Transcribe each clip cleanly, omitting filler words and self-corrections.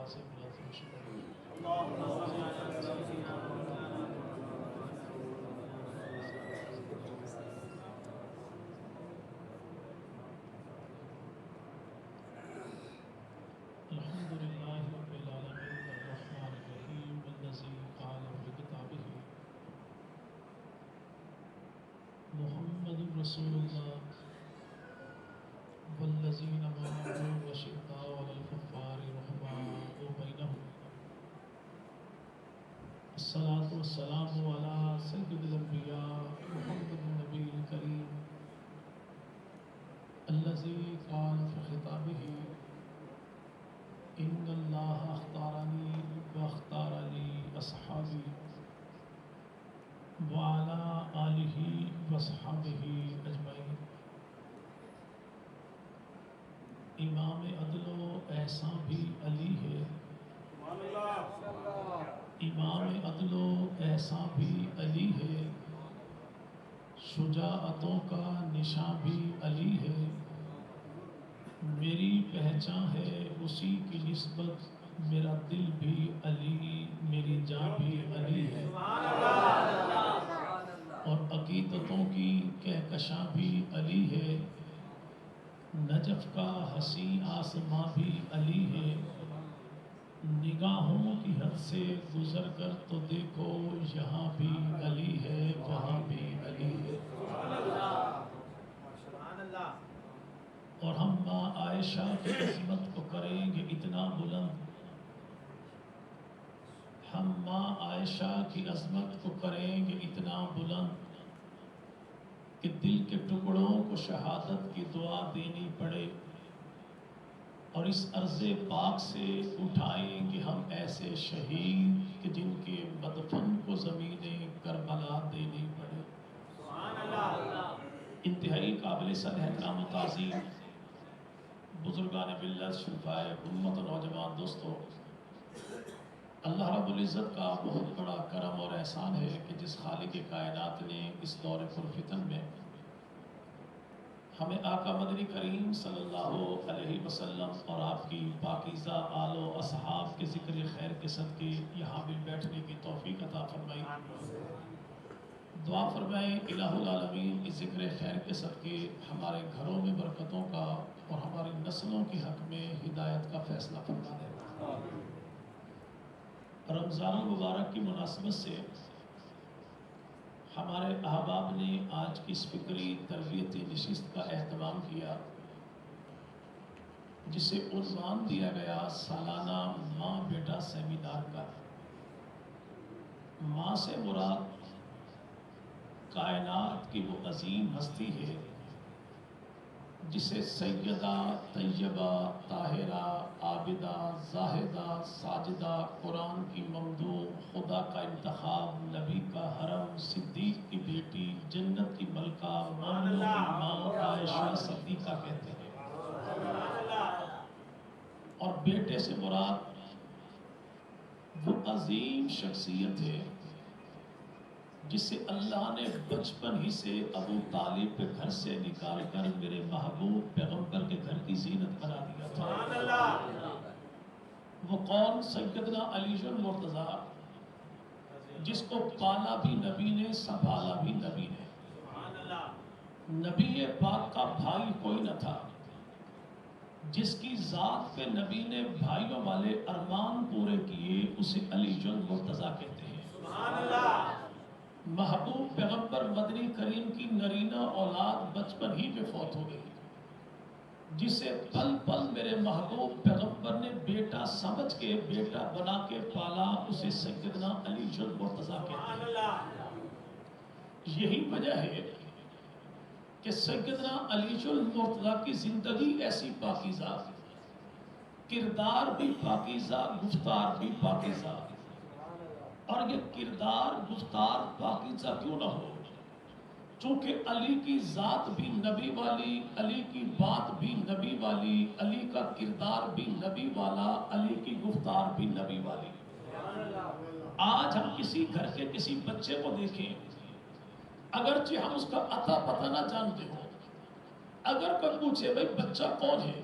آواز سے ملازم شکر الحمد للہ رب العالمین الرحمن الرحیم الذی قال فی کتابہ محمد رسول اللہ والذین معه وشداء علی الکفار رحماء بینہم الصلاة والسلام علی سید الانبیاء محمد النبی الکریم الذی قال فی خطابہ ان اللہ اختارنی واختار لی اصحابی وعلی آلہ واصحابہ اجمعین۔ امام عدل و احسان بھی علی ہے، امام عدل و احسان بھی علی ہے، شجاعتوں کا نشان بھی علی ہے، میری پہچان ہے اسی کی نسبت، میرا دل بھی علی، میری جان بھی علی ہے، اور عقیدتوں کی کہکشاں بھی علی ہے، نجف کا حسین آسماں بھی علی ہے، نگاہوں کی حد سے گزر کر تو دیکھو یہاں بھی علی ہے، وہاں بھی علی ہے۔ اور ہم ماں عائشہ کی عظمت کو کریں گے اتنا بلند، ہم ماں عائشہ کی عظمت کو کریں گے اتنا بلند کہ دل کے ٹکڑوں کو شہادت کی دعا دینی پڑے، اور اس عرض پاک سے اٹھائیں گے ہم ایسے شہید کہ جن کے مدفن کو زمین کربلا دینی پڑے۔ انتہائی قابل صد احترام و تعظیم بزرگان ملت، شرفائے امت و نوجوان دوستو، اللہ رب العزت کا بہت بڑا کرم اور احسان ہے کہ جس خالق کائنات نے اس دور پرفتن میں ہمیں آقا مدنی کریم صلی اللہ علیہ وسلم اور آپ کی پاکیزہ آل و اصحاب کے ذکر خیر کے صدقے یہاں بھی بیٹھنے کی توفیق عطا فرمائی۔ دعا فرمائیں الہ العالمین اس ذکر خیر کے صدقے ہمارے گھروں میں برکتوں کا اور ہماری نسلوں کے حق میں ہدایت کا فیصلہ فرما دے۔ رمضان المبارک کی مناسبت سے ہمارے احباب نے آج کی اس فکری تربیتی نشست کا اہتمام کیا، جسے عنوان دیا گیا سالانہ ماں بیٹا سیمینار کا۔ ماں سے مراد کائنات کی وہ عظیم ہستی ہے جسے سیدہ، طیبہ، طاہرہ، عابدہ، زاہدہ، ساجدہ، قرآن کی ممدوح، خدا کا انتخاب، نبی کا حرم، صدیق کی بیٹی، جنت کی ملکہ، مومنوں کی ماں عائشہ صدیقہ کہتے ہیں۔ اور بیٹے سے مراد وہ عظیم شخصیت ہے جسے اللہ نے بچپن ہی سے ابو طالب کے گھر سے نکال کر میرے محبوب پیغمبر کے گھر کی زینت بنا دیا تھا۔ وہ کون؟ سیدنا علی المرتضیٰ، جس کو پالا بھی نبی نے، سنبھالا بھی نبی نے۔ نبی پاک کا بھائی کوئی نہ تھا، جس کی ذات پہ نبی نے بھائیوں والے ارمان پورے کیے، اسے علی المرتضیٰ کہتے ہیں۔ محبوب پیغمبر مدنی کریم کی نرینہ اولاد بچپن ہی پہ فوت ہو گئی، جسے پل پل میرے محبوب پیغمبر نے بیٹا سمجھ کے، بیٹا بنا کے پالا، اسے سیدنا علی المرتضیٰ کہتے ہیں۔ یہی وجہ ہے کہ سیدنا علی المرتضیٰ کی زندگی ایسی پاکیزہ، کردار بھی پاکیزہ، گفتار بھی پاکیزہ۔ اور یہ کردار، گفتار پاکیزہ کیوں نہ ہو؟ چونکہ علی کی ذات بھی نبی والی، علی کی بات بھی نبی والی، علی کا کردار بھی نبی والا، علی کی گفتار بھی نبی والی۔ آج ہم کسی گھر کے کسی بچے کو دیکھیں، اگرچہ ہم اس کا عطا پتہ نہ جانتے ہوں، اگر کوئی پوچھے بھئی بچہ کون ہے،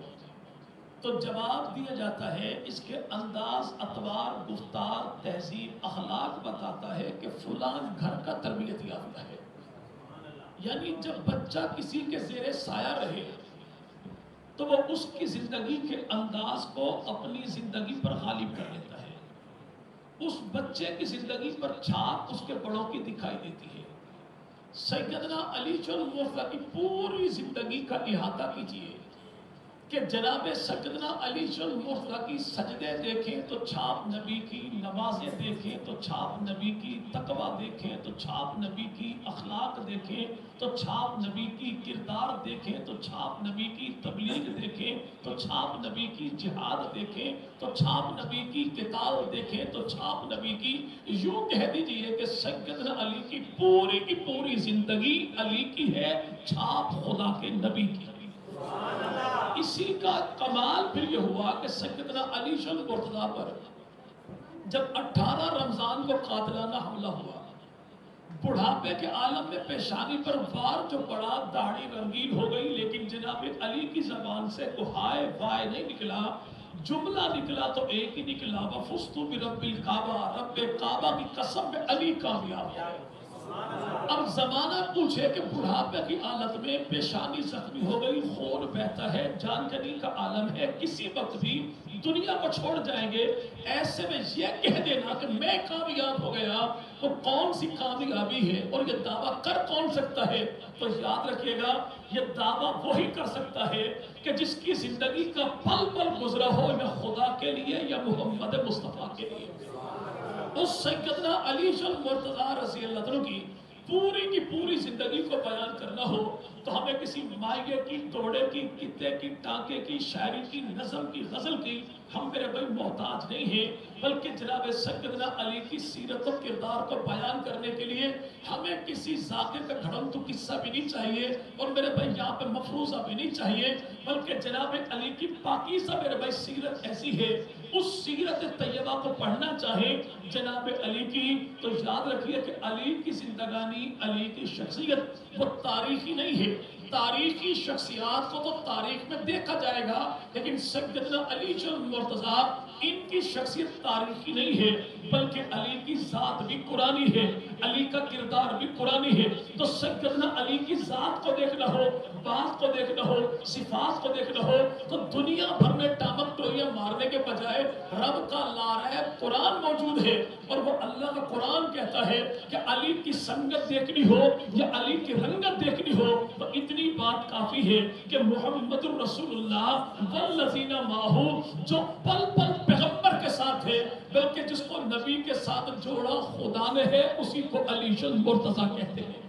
تو جواب دیا جاتا ہے، اس کے انداز، اطوار، گفتار، تہذیب، اخلاق بتاتا ہے کہ فلان گھر کا تربیت یافتہ ہے۔ یعنی جب بچہ کسی کے زیر سایہ رہے تو وہ اس کی زندگی کے انداز کو اپنی زندگی پر غالب کر لیتا ہے، اس بچے کی زندگی پر چھاپ اس کے بڑوں کی دکھائی دیتی ہے۔ سیدنا علی مرتضیٰ کی پوری زندگی کا احاطہ کیجیے کہ جناب سیدنا علی مرتضیٰ کی سجدے دیکھیں تو چھاپ نبی کی، نمازیں دیکھیں تو چھاپ نبی کی، تقوی دیکھیں تو چھاپ نبی کی، اخلاق دیکھیں تو چھاپ نبی کی، کردار دیکھیں تو چھاپ نبی کی، تبلیغ دیکھیں تو چھاپ نبی کی، جہاد دیکھیں تو چھاپ نبی کی، قتال دیکھیں تو چھاپ نبی کی۔ یوں کہہ دیجئے کہ سیدنا علی کی پوری زندگی علی کی ہے، چھاپ خدا کے نبی کی۔ اسی کا کمال پھر یہ ہوا کہ سیدنا علی مرتضیٰ پر جب 18 رمضان کو قاتلانہ حملہ ہوا، بڑھاپے کے عالم میں پیشانی پر وار جو پڑا، داڑھی رنگین ہو گئی، لیکن جناب علی کی زبان سے کوئی ہائے وائے نہیں نکلا، جملہ نکلا تو ایک ہی نکلا، وَفُزْتُ بِرَبِّ الْکعبہ، رب کعبہ کی قسم میں علی کامیاب ہے۔ اب زمانہ پوچھے کہ بڑھاپے کی حالت میں پیشانی زخمی ہو گئی، خون بہتا ہے، جان کنی کا عالم ہے، کسی وقت بھی دنیا کو چھوڑ جائیں گے، ایسے میں یہ کہہ دینا کہ میں کامیاب ہو گیا، وہ کون سی کامیابی ہے اور یہ دعویٰ کر کون سکتا ہے؟ تو یاد رکھیے گا، یہ دعویٰ وہی کر سکتا ہے کہ جس کی زندگی کا پل پل گزرا ہو یا خدا کے لیے یا محمد مصطفیٰ کے لیے۔ اس سیدنا علی مرتضیٰ رضی اللہ عنہ کی پوری زندگی کو بیان کرنا ہو تو ہمیں کسی مائیے کی، توڑے کی، کتے کی، ٹانکے کی، شاعری کی، نظم کی، غزل کی ہم میرے بھائی محتاج نہیں ہیں، بلکہ جناب سیدنا علی کی سیرت و کردار کو بیان کرنے کے لیے ہمیں کسی ذاکر کا گھڑنتو قصہ بھی نہیں چاہیے، اور میرے بھائی یہاں پہ مفروضہ بھی نہیں چاہیے، بلکہ جناب علی کی پاکیزہ میرے بھائی سیرت ایسی ہے، اس سیرت طیبہ کو پڑھنا چاہیں جناب علی کی تو یاد رکھیے کہ علی کی زندگانی، علی کی شخصیت وہ تاریخی نہیں ہے۔ تاریخی شخصیات کو تو تاریخ میں دیکھا جائے گا، لیکن سیدنا علی مرتضیٰ ان کی شخصیت تاریخی نہیں ہے، بلکہ علی کی ذات بھی قرآنی ہے، علی کا کردار بھی قرآنی ہے۔ تو سیدنا علی کی ذات کو دیکھنا ہو، بات کو دیکھنا ہو، صفات کو دیکھنا ہو تو دنیا بھر میں ٹامک ٹوئیاں مارنے کے بجائے رب کا لاریب قرآن موجود ہے، اور وہ اللہ کا قرآن کہتا ہے کہ علی کی سنگت دیکھنی ہو یا علی کی رنگت دیکھنی ہو تو اتنی بات کافی ہے کہ محمد الرسول اللہ والذین معہ جو پل پل پیغمبر کے ساتھ ہے، بلکہ جس کو نبی کے ساتھ جوڑا خدا نے ہے، اسی کو علی مرتضیٰ کہتے ہیں۔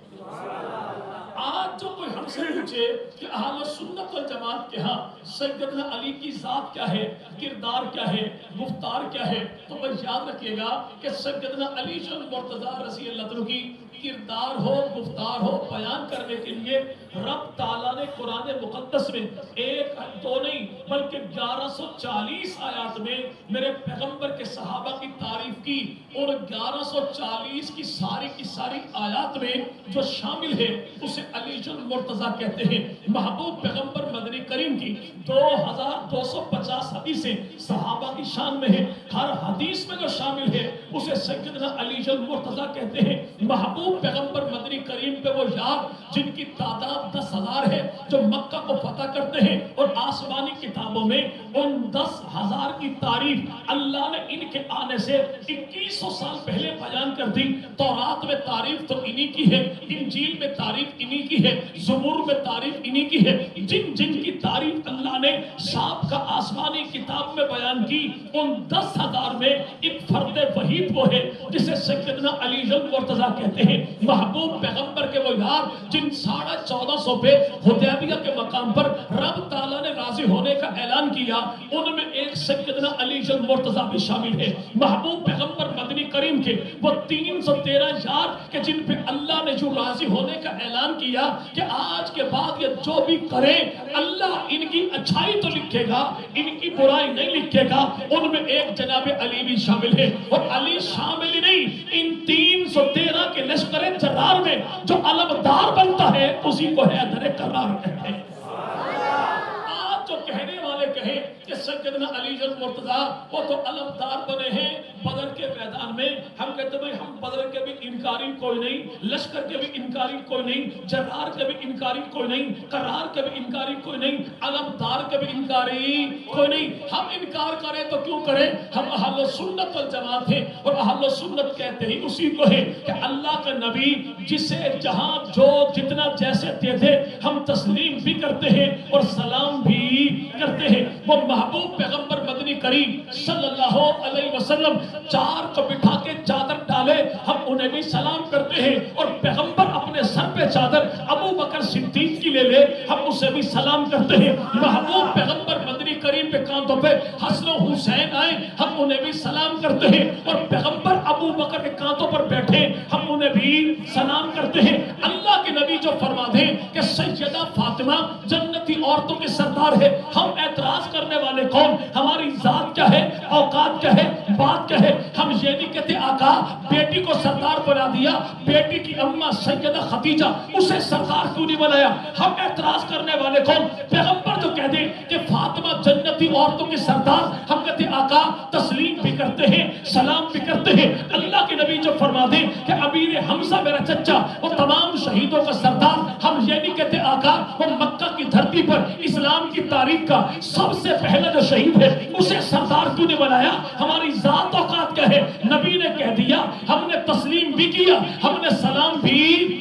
آج جو کوئی ہم سے پوچھے کہ اہل سنت والجماعت کے ہاں سیدنا علی کی ذات کیا ہے، کردار کیا ہے، گفتار کیا ہے، تو بس یاد رکھیے گا کہ سیدنا علی مرتضیٰ رضی اللہ عنہ کی کردار ہو، گفتار ہو، بیان کرنے کے لیے رب تعالیٰ نے قرآن مقدس میں ایک دو نہیں بلکہ 1140 آیات میں میرے پیغمبر کے صحابہ کی تعریف کی، اور 1140 کی ساری آیات میں جو شامل ہے اسے علی مرتضیٰ کہتے ہیں۔ محبوب پیغمبر مدنی کریم کی 2250 حدیثیں صحابہ کی شان میں ہیں، ہر حدیث میں جو شامل ہے اسے سیدنا علی مرتضیٰ کہتے ہیں۔ محبوب پیغمبر مدنی کریم پہ وہ یار جن کی تعداد 10,000 ہے، جو مکہ کو فتح کرتے ہیں اور آسمانی کتابوں میں ان 10,000 کی تعریف اللہ نے ان کے آنے سے 2100 سال پہلے بیان کر دی۔ تورات میں تعریف تو انہی کی ہے، انجیل میں تعریف انہی کی ہے، زبور میں تعریف انہی کی ہے۔ جن کی تعریف اللہ نے سابقہ آسمانی کتاب میں بیان کی، ان 10,000 میں ایک فرد وحید وہ ہے جسے سیدنا علی مرتضیٰ کہتے ہیں۔ محبوب پیغمبر کے وہ یار جن 1450 پہ حدیبیہ کے مقام پر رب تعالیٰ نے راضی ہونے کا اعلان کیا، ان میں ایک سیدنا علی مرتضیٰ بھی شامل ہے۔ محبوب پیغمبر مدنی کریم کے وہ 313 یار کہ جن پہ اللہ نے جو راضی ہونے کا اعلان کیا کہ آج کے بعد یہ جو بھی کرے اللہ ان کی اچھائی تو لکھے گا، ان کی برائی نہیں لکھے گا، ان میں ایک جناب علی بھی شامل ہے۔ اور علی شامل ہی نہیں، ان 313 کے لشکر جرار میں جو علمدار بنتا ہے اسی کو حیدر کرار کہتے ہیں۔ آج جو کہنے والے کہیں کہ سیدنا علی المرتضیٰ وہ تو علمدار بنے ہیں بدر کے میدان میں. ہم کہتے ہیں ہم بدر کے بھی انکاری کوئی نہیں, لشکر کے بھی انکاری کوئی نہیں, جرار کے بھی انکاری کوئی نہیں, قرار کے بھی انکاری کوئی نہیں, علمدار کے بھی انکاری کوئی نہیں. ہم انکار کریں تو کیوں کریں؟ ہم اہل سنت والجماعت ہیں, اور اہل سنت کہتے ہی اسی کو ہے کہ اللہ کا نبی جسے جہاں جو جتنا جیسے دے دے ہم تسلیم بھی کرتے ہیں اور سلام بھی کرتے ہیں. وہ محبوب پیغمبر مدنی کریم صلی اللہ علیہ وسلم چار کو بٹھا کے چادر ڈالے ہم انہیں بھی سلام کرتے ہیں, اور پیغمبر اپنے سر پہ چادر ابو بکر صدیق کی لے لے ہم اسے بھی سلام کرتے ہیں. محبوب پیغمبر مدنی کریم پہ کاندھوں پہ حسن و حسین آئے ہم انہیں بھی سلام کرتے ہیں, اور پیغمبر ابو بکر کے کاندھوں پر بیٹھے ہم انہیں بھی سلام کرتے ہیں. اللہ کے نبی جو فرما دیں کہ سیدہ فاطمہ جنتی عورتوں کے سردار ہے, ہم اعتراض کرنے والے کون؟ ہماری ذات کیا ہے, اوقات کیا ہے, بات کیا ہے؟ ہم یہ نہیں کہتے آقا بیٹی کو سردار بنا دیا, بیٹی کی اماں سیدہ خدیجہ اسے سردار کیوں نہیں بنایا؟ ہم اعتراض کرنے والے کون؟ پیغمبر جو کہہ دیں کہ فاطمہ جنتی عورتوں کے سردار, ہم کہتے آقا تسلیم بھی کرتے ہیں سلام بھی کرتے ہیں. اللہ کے نبی جو فرما دیں کہ امیر حمزہ میرا چچا وہ تمام شہیدوں کا سردار, ہم یہ نہیں کہتے آقا وہ مکہ کی دھرتی پر اسلام کی تاریخ کا سب سے پہلا جو شہید ہے اسے سردار کیوں نہیں بنایا؟ ہماری ذات اوقات کیا ہے؟ نبی نے کہہ دیا, ہم نے تسلیم بھی کیا, ہم نے سلام بھی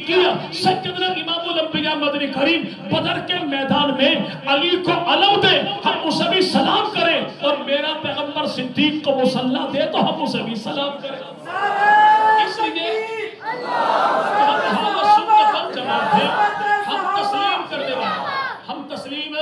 کیا. سیدنا امام الانبیاء مدنی کریم بدر کے میدان میں علی کو علم دے ہم اسے بھی سلام کریں, اور میرا پیغمبر صدیق کو مصلی دے تو ہم اسے بھی سلام کریں. اس لیے ہم تسلیم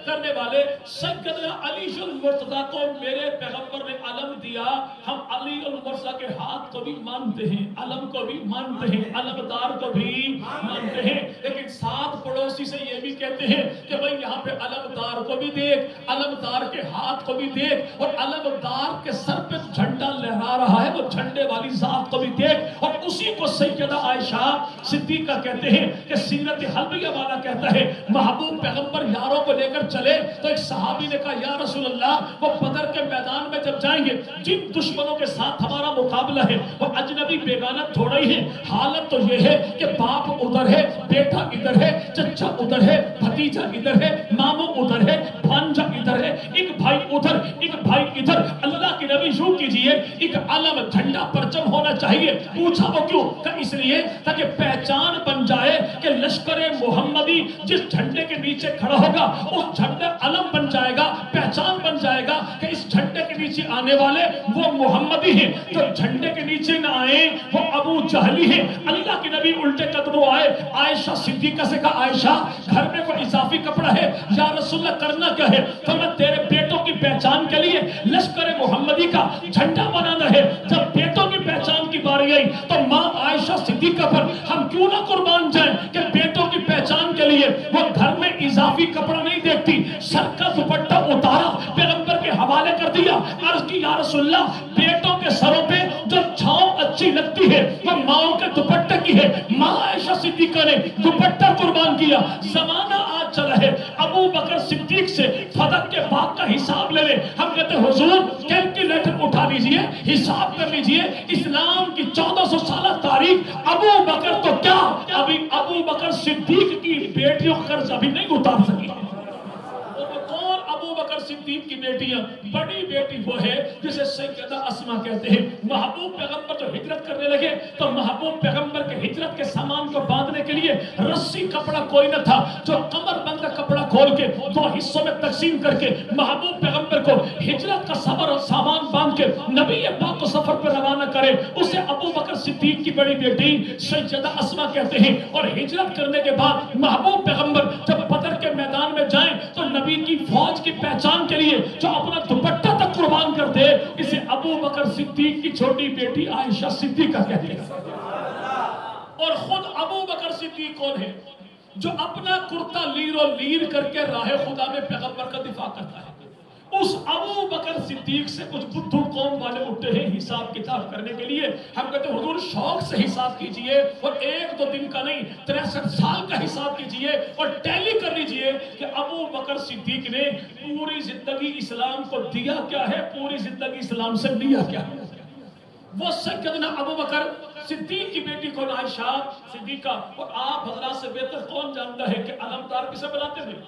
کرنے والے سیدنا علی المرتضیٰ کو میرے پیغمبر نے علم دیا, ہم علی المرتضیٰ کے ہاتھ کو بھی مانتے ہیں, علم کو بھی مانتے ہیں, علمدار کو بھی مانتے ہیں, لیکن ساتھ پڑوسی سے یہ بھی کہتے ہیں کہ بھئی یہاں پہ علمدار کو بھی دیکھ, علمدار کے ہاتھ کو بھی دیکھ, اور علمدار کے سر پہ جھنڈا لہرا رہا ہے وہ جھنڈے والی ذات کو بھی دیکھ. اور اسی کو سیدہ عائشہ صدیقہ کہتے ہیں کہ سیرت حلبیہ والا کہتا ہے محبوب پیغمبر یاروں کو لے کر چلے تو ایک صحابی نے کہا یا رسول اللہ وہ بدر کے میدان میں جب جائیں گے جن دشمنوں کے ساتھ ہمارا مقابلہ ہے وہ اجنبی بیگانہ تھوڑا ہی ہے, حالت تو یہ ہے کہ باپ ادھر ہے, بیٹا ادھر ہے, چچا ادھر ہے, بھتیجا ادھر ہے, ماموں ادھر ہے, بھانجا ادھر ہے, ایک بھائی ادھر ایک بھائی ادھر. اللہ کے نبی یوں کیجئے ایک علم جھنڈا پرچم ہونا چاہیے. پوچھا وہ کیوں؟ کہ اس لیے تاکہ پہچان بن جائے کہ لشکر محمدی جس جھنڈے کے نیچے کھڑا ہوگا اس جھنڈا علم بن جائے گا, پہچان بن جائے گا کہ اس جھنڈے کے نیچے آنے والے وہ محمدی ہیں. جو جھنڈے کے نیچے نہ آئیں وہ ابو جہلی ہیں. اللہ کے نبی الٹے قدموں آئے, عائشہ صدیقہ سے کہا عائشہ گھر میں کوئی اضافی کپڑا ہے؟ یا رسول اللہ کرنا کیا ہے؟ تو میں تیرے بیٹوں کی پہچان کے لیے لشکر محمدی کا جھنڈا بنانا ہے. جب بیٹوں کی پہچان کی باری آئی تو ماں عائشہ صدیقہ پر ہم کیوں نہ قربان جائیں کہ بیٹوں کی پہچان کے لیے وہ گھر میں اضافی کپڑا نہیں دیکھتی, سر کا دوپٹہ اتارا پیغمبر کے حوالے کر دیا, عرض کی یا رسول اللہ بیٹوں کے سروں پہ جو چھاؤں اچھی لگتی ہے وہ ماؤں کے دوپٹے کی ہے. ماں عائشہ صدیقہ نے دوپٹہ قربان کیا. زمانہ آج چلا ہے ابو بکر صدیق سے فدق کے باغ کا حساب لے لیں. ہم کہتے ہیں حضور کیلکولیٹر اٹھا لیجئے, حساب کر لیجئے, اسلام کی 1400 سالہ تاریخ ابو بکر تو کیا ابھی ابو بکر صدیق کی بیٹیوں کا قرض ابھی نہیں اتار سکی. ابو بکر صدیق کی بیٹیاں, بڑی بیٹی وہ ہے جسے سیدہ اسما کہتے ہیں. محبوب پیغمبر جو ہجرت کرنے لگے تو محبوب پیغمبر کے ہجرت کے سامان کو باندھنے کے لیے رسی کپڑا کوئی نہ تھا, جو کمر بند کا کپڑا کھول کے 2 حصوں میں تقسیم کر کے محبوب پیغمبر کو ہجرت کا سفر اور سامان باندھ کے نبی پاک کو سفر پر روانہ کرے, اسے ابو بکر صدیق کی بڑی بیٹی سیدہ اسما کہتے ہیں. اور ہجرت کرنے کے بعد محبوب پیغمبر جب بدر کے میدان میں جائیں تو نبی کی فوج کی پہچان کے لیے جو اپنا دوپٹہ تک قربان کر دے اسے ابو بکر صدیق کی چھوٹی بیٹی عائشہ صدیقہ کہتے ہیں. اور خود ابو بکر صدیق کون ہے؟ جو اپنا کرتا لیر و لیر کر کے راہ خدا میں پیغمبر کا دفاع کرتا ہے. اس ابو بکر صدیق سے کچھ بدھو قوم والے اٹھے ہیں حساب کتاب کرنے کے لیے. ہم کہتے ہیں حضور شوق سے حساب کیجئے اور ایک دو دن کا نہیں 63 سال کا حساب کیجئے اور ٹیلی کر لیجئے کہ ابو بکر صدیق نے پوری زندگی اسلام کو دیا کیا ہے, پوری زندگی اسلام سے لیا کیا ہے. وہ سیدنا ابو بکر صدیق کی بیٹی کون عائشہ صدیقہ, اور آپ حضرات سے بہتر کون جانتا ہے کہ علمدار کسے بناتے تھے؟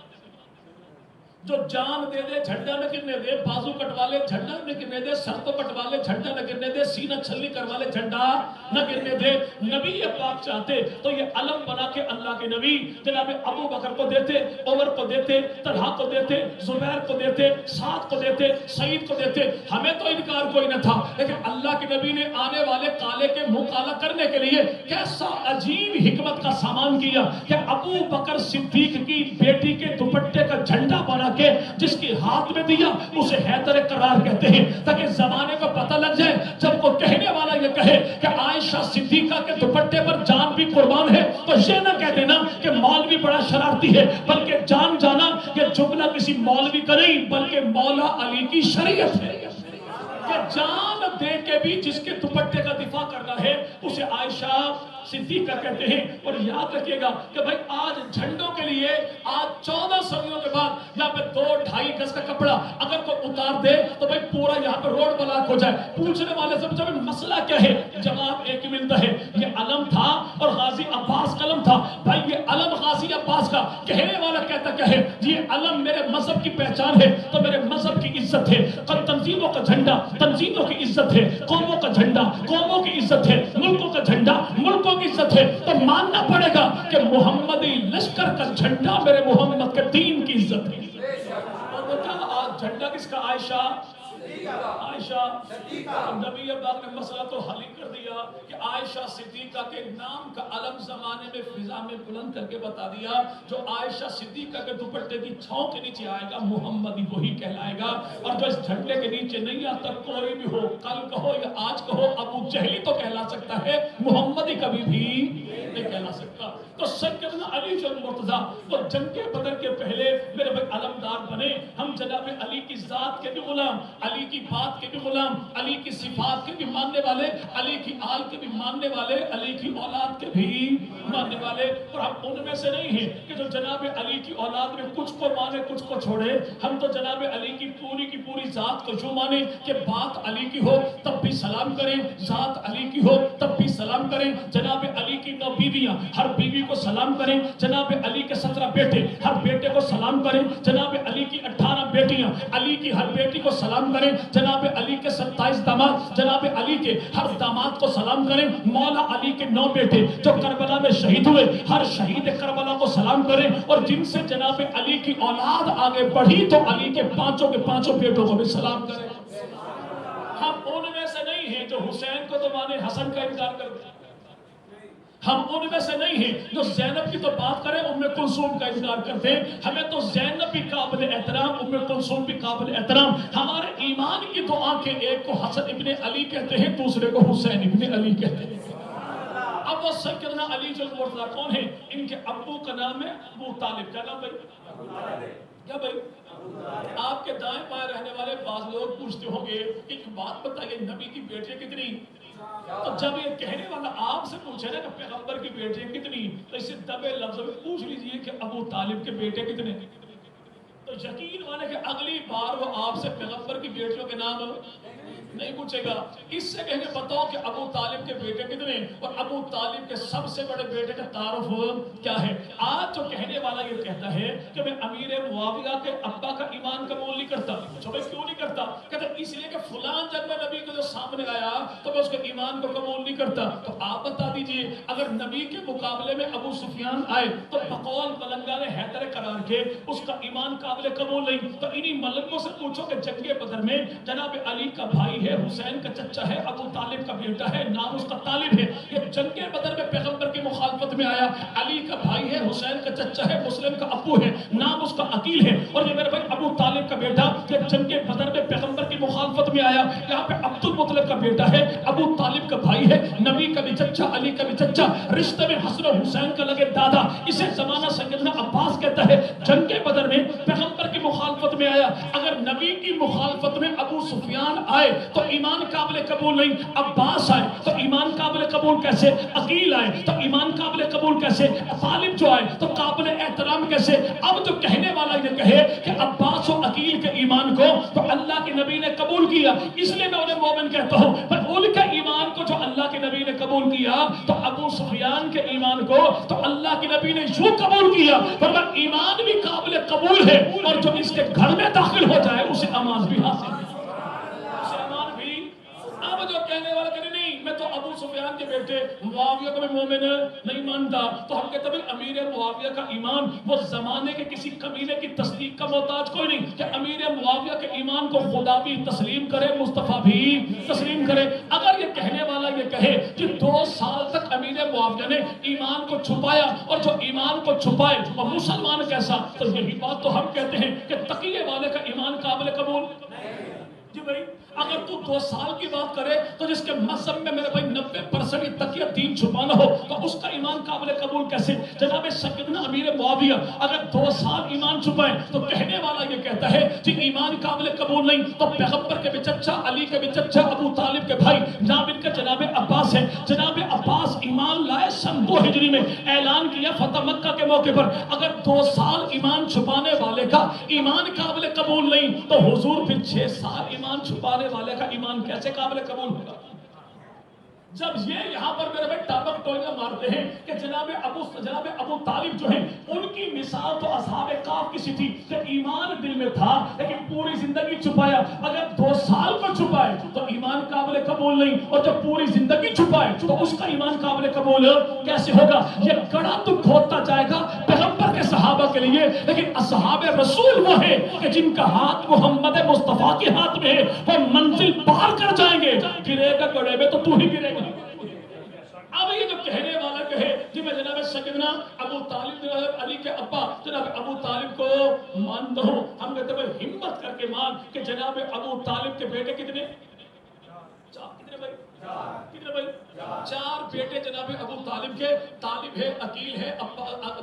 جو جان دے دے جھنڈا نہ گرنے دے, بازو کٹوا لے جھنڈا نہ گرنے دے, سر تو کٹوا لے جھنڈا نہ گرنے دے, سینہ چھلنی کروا لے جھنڈا نہ گرنے دے. نبی پاک چاہتے تو یہ علم بنا کے اللہ کے نبی جناب ابو بکر کو دیتے, عمر کو دیتے, طلحہ کو دیتے, زبیر کو دیتے, سعد کو دیتے, سعید کو دیتے. ہمیں تو انکار کوئی نہ تھا, لیکن اللہ کے نبی نے آنے والے کالے کے منہ کالا کرنے کے لیے کیسا عجیب حکمت کا سامان کیا کہ ابو بکر صدیق کی بیٹی کے دوپٹے کا جھنڈا بنا کے جس کی ہاتھ میں دیا اسے حیدر قرار کہتے ہیں, تاکہ زمانے کو پتہ لگ جائے جب کوئی کہنے والا یہ کہے کہ عائشہ صدیقہ کے دوپٹے پر جان بھی قربان ہے تو یہ نہ کہہ دینا کہ مولوی بڑا شرارتی ہے, بلکہ جان جانا کہ جملہ کسی مولوی کا نہیں بلکہ مولا علی کی شریعت ہے کہ جان دے کے بھی جس کے دوپٹے کا دفاع کرنا ہے اسے عائشہ صدیقہ کہتے ہیں. اور یاد رکھیے گا کہ بھائی آج جھنڈوں کے لیے آج 14 صدیوں کے بعد یہاں پہ 2-2.5 گز کا کپڑا اگر کوئی اتار دے تو بھائی پورا یہاں پہ روڈ بلاک ہو جائے. پوچھنے والے سے پوچھا مسئلہ کیا ہے, جواب ایک ہی ملتا ہے, یہ علم تھا اور غازی عباس کا علم تھا. بھائی یہ علم غازی عباس کا, کہنے والا کہتا کیا ہے, یہ علم میرے مذہب کی پہچان ہے تو میرے مذہب کی عزت ہے. تنظیموں کا جھنڈا تنظیموں کی عزت ہے, قوموں کا جھنڈا قوموں کی عزت ہے, ملکوں کا جھنڈا ملکوں کی عزت ہے, تو ماننا پڑے گا کہ محمدی لشکر کا جھنڈا میرے محمد کے دین کی عزت ہے. اور بتا آج جھنڈا کس کا؟ عائشہ عائشہ صدیقہ. نبی پاک نے مسئلہ تو حل کر دیا کہ عائشہ صدیقہ کے نام کا علم زمانے میں فضا میں بلند کر کے بتا دیا. جو عائشہ صدیقہ کے دوپٹے کی چھاؤں کے نیچے آئے گا محمدی وہی کہلائے گا, اور جو اس جھنڈے کے نیچے نہیں آتا کوئی بھی ہو, کل کہو یا آج کہو, ابو جہلی تو کہلا سکتا ہے, محمدی کبھی بھی نہیں کہلا سکتا. تو سیدنا علی جو مرتضیٰ وہ جنگ بدر کے پہلے میرے بھائی علمدار بنے. ہم جناب علی کی ذات کے بھی غلام, علی کی بات کے بھی غلام, علی کی صفات کے بھی ماننے والے, علی کی آل کے بھی ماننے والے, علی کی اولاد کے بھی ماننے والے. اور ہم ان میں سے نہیں ہیں کہ جو جناب علی کی اولاد میں کچھ کو مانے کچھ کو چھوڑے. ہم تو جناب علی کی پوری ذات کو جو مانے کہ بات علی کی ہو تب بھی سلام کریں, ذات علی کی ہو تب بھی سلام کریں. جناب علی کی 9 بیویاں, ہر بیوی کو سلام کریں. جناب علی کے 17 بیٹے, ہر بیٹے کو سلام کریں. جناب علی کی 18 بیٹیاں, علی کی ہر بیٹی کو سلام کریں. جناب علی کے 27 داماد, جناب علی کے ہر داماد کو سلام کریں. مولا علی کے 9 بیٹے جو کربلا میں شہید ہوئے, ہر شہید کربلا کو سلام کریں. اور جن سے جناب علی کی اولاد آگے بڑھی تو علی کے 5 بیٹوں کو بھی سلام کریں. ہم ان میں سے نہیں ہیں جو حسین کو تو مانے حسن کا انکار کرتے ہیں. ہم ان میں سے نہیں ہیں جو زینب کی تو بات کریں ام کلثوم کا انکار کرتے ہیں. ہمیں تو زینب بھی قابل احترام, ام کلثوم بھی قابل احترام. ہمارے ایمان کی دو آنکھیں, ایک کو حسن ابن علی کہتے ہیں, دوسرے کو حسین ابن علی کہتے ہیں. اب وہ سیدنا علی جو مرتضیٰ کون ہیں؟ ان کے ابو کا نام ہے ابو طالب. کیا نام بھائی؟ کیا بھائی؟ آپ کے دائیں بائیں رہنے والے بعض لوگ پوچھتے ہوں گے ایک بات بتائیے, نبی کی بیٹیاں کتنی؟ تو جب یہ کہنے والا آپ سے پوچھے نا کہ پیغمبر کی بیٹیاں کتنی, تو اسے دبے لفظوں میں پوچھ لیجئے کہ ابو طالب کے بیٹے کتنے. تو یقین مانے کہ اگلی بار وہ آپ سے پیغمبر کی بیٹیوں کے نام نہیں پوچھے گا. اس سے کہیں گے بتاؤ کہ ابو طالب کے بیٹے کتنے, اور ابو طالب کے سب سے بڑے بیٹے کا تعارف کیا ہے. آج جو کہنے والا یہ کہتا ہے کہ میں امیر معاویہ کے ابا کا ایمان قبول نہیں کرتا. جو میں کیوں نہیں کرتا؟ کہتا اس لیے کہ فلان جب میں نبی کے جو سامنے آیا تو میں اس کے ایمان کو قبول نہیں کرتا. تو آپ بتا دیجئے اگر نبی کے مقابلے میں ابو سفیان آئے تو بقول ملنگا نے حیدر قرار کے اس کا ایمان قابل قبول نہیں. تو انہی ملنگوں سے پوچھو کہ جنگ بدر میں جناب علی کا بھائی ہے, حسین کا چچا ہے, ابو طالب کا بیٹا ہے, نام اس کا طالب ہے. یہ جنگ بدر میں پیغمبر کی مخالفت میں آیا, علی کا بھائی ہے, حسین کا چچا ہے, مسلم کا ابو ہے, نام اس کا عقیل ہے. اور یہ میرے بھائی ابو طالب کا بیٹا یہ جنگ بدر میں پیغمبر کی مخالفت میں آیا. یہاں پہ عبد المطلب کا بیٹا ہے, ابو طالب کا بھائی ہے, نبی کا بھی چچا, علی کا بھی چچا, رشتے میں حسن و حسین کا لگے دادا. اسے زمانہ سیدنا عباس کہتا ہے جنگ بدر میں پیغمبر کی مخالفت میں آیا. اگر نبی کی مخالفت میں ابو سفیان آئے تو ایمان قابل قبول نہیں. عباس آئے تو ایمان قابل قبول کیسے؟ عقیل آئے تو ایمان قابل قبول کیسے؟ طالب جو آئے تو قابل احترام کیسے؟ اب جو کہنے والا یہ کہے کہ عباس و عقیل کے ایمان کو تو اللہ کے نبی نے قبول کیا اس لیے میں انہیں مومن کہتا ہوں، پر ان کے ایمان کو جو اللہ کے نبی نے قبول کیا تو ابو سفیان کے ایمان کو تو اللہ کے نبی نے یوں قبول کیا. ورنہ ایمان بھی قابل قبول ہے اور جو اس کے گھر میں داخل ہو جائے اسے امان بھی حاصل ہے. اسے امان بھی. اب جو کہنے والا کہنے نہیں میں تو ابو سفیان کے بیٹے معاویہ کو میں مومن نہیں مانتا، تو ہم کہتے ہیں امیر معاویہ کا ایمان وہ زمانے کے کسی قبیلے کی تصدیق کا محتاج کوئی نہیں کہ امیر معاویہ کے ایمان کو خدا بھی تسلیم کرے، مصطفیٰ بھی تسلیم کرے. اگر یہ کہنے والا یہ کہے کہ 2 سال تک امیر معاویہ نے ایمان کو چھپایا اور جو ایمان کو چھپائے وہ مسلمان کیسا، تو یہی بات تو ہم کہتے ہیں کہ تقیے والے کا ایمان قابل قبول. جی بھائی اگر تو 2 سال کی بات کرے تو جس کے مذہب میں میرے بھائی 90% تقیہ دین چھپانا ہو تو اس کا ایمان قابل قبول کیسے؟ جناب سیدنا امیر معاویہ اگر 2 سال ایمان چھپائے تو کہنے والا یہ کہتا ہے کہ ایمان قابل قبول نہیں، تو پیغمبر کے بھی چچا، علی کے بھی چچا، ابو طالب کے بھائی جناب ان کا جناب عباس ہے. جناب عباس ایمان لائے سن 2 ہجری میں، اعلان کیا فتح مکہ کے موقع پر. اگر 2 سال ایمان چھپانے والے کا ایمان قابل قبول نہیں تو حضور پھر 6 سال ایمان چھپانے والے کا ایمان کیسے قابل قبول ہوگا؟ جب یہ یہاں پر میرے بھائی ٹاپک ٹوئیاں مارتے ہیں کہ جناب ابو طالب جو ہیں ان کی مثال تو اصحاب کہف کسی تھی کہ ایمان دل میں تھا لیکن پوری زندگی چھپایا. اگر 2 سال کو چھپائے تو ایمان قابل قبول نہیں، اور جب پوری زندگی چھپائے تو اس کا ایمان قابل قبول کیسے ہوگا؟ یہ کڑا تو کھودتا جائے گا پیغمبر کے صحابہ کے لیے، لیکن اصحاب رسول وہ ہیں کہ جن کا ہاتھ محمد مصطفیٰ کے ہاتھ میں ہے، وہ منزل پار کر جائیں گے. گرے گا گڑے میں تو ہی گرے گا. اب یہ جو کہنے والا کہے کہ میں جناب سیدنا ابو طالب علی کے ابا جناب ابو طالب کو مانتا ہوں، ہم کہتے ہیں ہمت کر کے مان کہ جناب ابو طالب کے بیٹے کتنے؟ کتنے بھائی؟ کتنے بھائی؟ 4 بیٹے جناب ابو طالب کے. طالب ہے، عقیل ہے،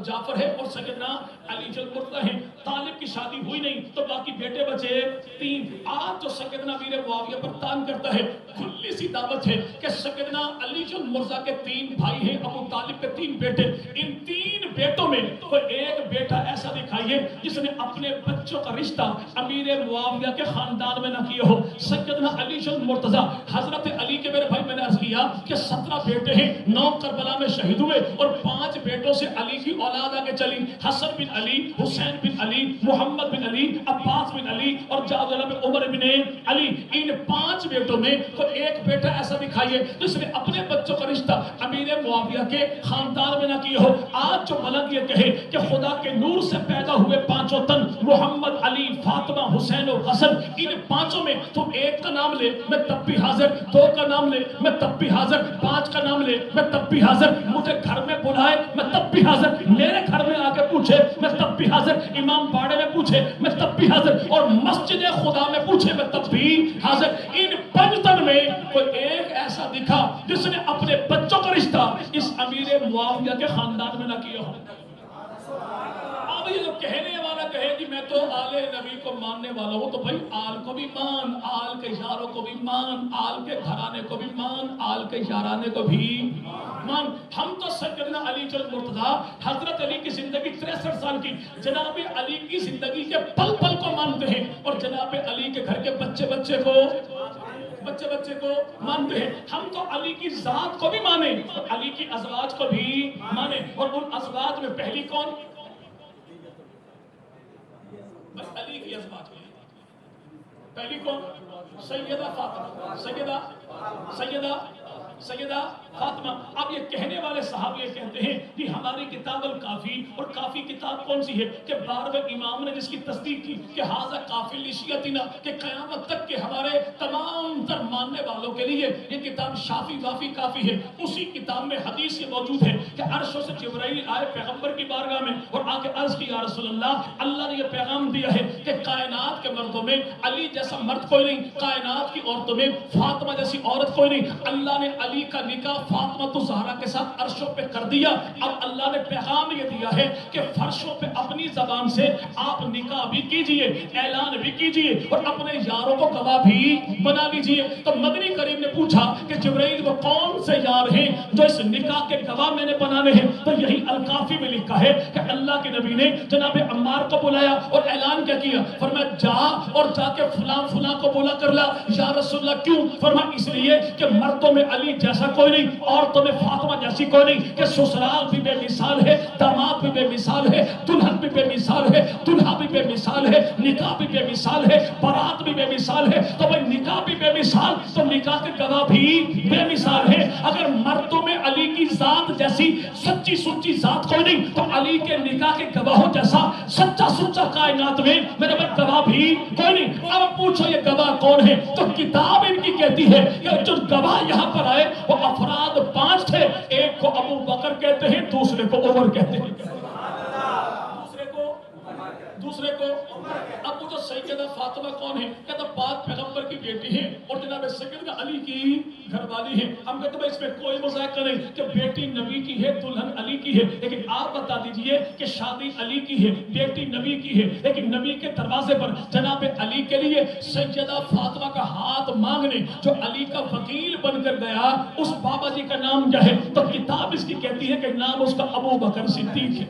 جعفر ہے اور سیدنا علی المرتضیٰ ہیں. طالب کی شادی ہوئی نہیں تو باقی بیٹے بچے 3. آج جو سیدنا امیر معاویہ پر تان کرتا ہے کھلی سی دعوت ہے کہ سیدنا علی المرتضیٰ کے 3 بھائی ہیں، ابو طالب کے 3 بیٹے. ان 3 بیٹوں میں کوئی ایک بیٹا ایسا دکھائیے جس نے اپنے بچوں کا رشتہ امیر معاویہ کے خاندان میں نہ کیا ہو. سیدنا علی المرتضیٰ حضرت علی کے میرے بھائی میں نے عرض کیا کہ 17 بیٹے ہیں، 9 کربلا میں شہید ہوئے اور 5 بیٹوں سے علی کی اولاد آگے چلی. حسن بن علی، حسین بن علی، محمد بن علی، عباس بن علی اور جناب عمر بن علی. ان 5 بیٹوں میں کوئی ایک بیٹا ایسا دکھائیے جس نے اپنے بچوں کا رشتہ امیر معاویہ کے خاندان میں نہ کیا ہو. آج جو ملک یہ کہے کہ خدا کے نور سے پیدا ہوئے 5 تن محمد، علی، فاطمہ، حسین اور حسن، ان 5 میں تم ایک کا نام لے میں تب بھی حاضر، 2 کا نام لے میں تب بھی حاضر، 5 کا نام لے میں تب بھی حاضر. مجھے گھر میں بلائے میں تب بھی حاضر، میرے گھر میں آ کے پوچھے میں تب بھی حاضر، امام باڑے میں پوچھے میں تب بھی حاضر، اور مسجد خدا میں پوچھے میں تب بھی حاضر. ان 5 تن میں کوئی ایک ایسا دکھا جس نے اپنے بچوں کا رشتہ اس امیر معاویہ کے خاندان میں نہ کیا ہو. اب یہ جو کہنے والا کہے کہ میں تو آل نبی کو ماننے والا ہوں، تو بھائی آل کو بھی مان، آل کے یاروں کو بھی مان، آل کے گھرانے کو بھی مان، آل کے یارانے کو بھی مان. ہم تو سیدنا علی المرتضیٰ حضرت علی کی زندگی 63 سال کی، جناب علی کی زندگی کے پل پل کو مانتے ہیں اور جناب علی کے گھر کے بچے بچے کو مانتے ہیں. ہم تو علی کی ذات کو بھی مانیں اور علی کی ازواج کو بھی مانیں. اور ان ازواج میں پہلی کون؟ بس علی کی ازواج میں پہلی کون؟ سیدہ فاطمہ، سیدہ فاطمہ. اب یہ کہنے والے صحابی یہ کہتے ہیں کہ ہماری کتاب الکافی، اور کافی کتاب کون سی ہے کہ 12ویں امام نے جس کی تصدیق کی کہ ھذا کافی لشیعتنا، کہ قیامت تک کے ہمارے تمام تر ماننے والوں کے لیے یہ کتاب شافی وافی کافی ہے. اسی کتاب میں حدیث یہ موجود ہے کہ عرشوں سے جبرائیل آئے پیغمبر کی بارگاہ میں اور آ کے عرض کی یا رسول اللہ نے یہ پیغام دیا ہے کہ کائنات کے مردوں میں علی جیسا مرد کوئی نہیں، کائنات کی عورتوں میں فاطمہ جیسی عورت کوئی نہیں. اللہ نے علی کا نکاح فاطمہ الزہرا کے ساتھ عرشوں پہ کر دیا. اب اللہ نے پیغام یہ دیا ہے کہ فرشوں پہ اپنی زبان سے آپ نکاح بھی کیجئے, اعلان بھی کیجئے اور اپنے یاروں کو گواہ بھی بنا لیجئے. تو مدنی کریم نے پوچھا کہ جبرائیل وہ کون سے یار ہیں جو اس نکاح کے گواہ میں نے بنانے ہیں؟ تو یہی الکافی میں لکھا ہے کہ اللہ کے نبی نے جناب عمار کو بلایا اور اعلان کیا کیا؟ فرمایا جا اور جا کے فلاں فلاں کو بولا کر لا. یا رسول اللہ کیوں؟ فرمایا اس لیے کہ مردوں میں علی جیسا کوئی نہیں, عورتوں میں فاطمہ جیسی کوئی نہیں, کہ سسرال بھی بے مثال ہے, داماد بھی بے مثال ہے, دلہن بھی بے مثال ہے, دلہا بھی بے مثال ہے, نکاح بھی بے مثال ہے, بارات بھی بے مثال ہے. تو بھائی نکاح بھی بے مثال تو نکاح کے گواہ بھی بے مثال ہے. اگر مردوں میں علی کی ذات جیسی سچی سچی ذات کوئی نہیں تو علی کے نکاح کے گواہوں جیسا سچا سچا کائنات میں میرے بھائی گواہ بھی کوئی نہیں. اب پوچھو یہ گواہ کون ہے؟ تو کتاب ان کی کہتی ہے کہ جو گواہ یہاں پر آئے وہ افراد 5 تھے. ایک کو ابو بکر کہتے ہیں, دوسرے کو عمر کہتے ہیں, دوسرے کو اب پوچھو سیدہ فاطمہ کون ہے؟ کہتا پاک پیغمبر کی بیٹی ہے اور جناب سیدنا علی کی گھر والی ہے. ہم کہتے ہیں اس میں کوئی مذاکرہ نہیں کہ بیٹی نبی کی ہے, دلہن علی کی ہے, لیکن آپ بتا دیجئے کہ شادی علی کی ہے, بیٹی نبی کی ہے, لیکن نبی کے دروازے پر جناب علی کے لیے سیدہ فاطمہ کا ہاتھ مانگنے جو علی کا وکیل بن کر گیا اس بابا جی کا نام کیا ہے؟ تو کتاب اس کی کہتی ہے کہ نام اس کا ابو بکر صدیق ہے.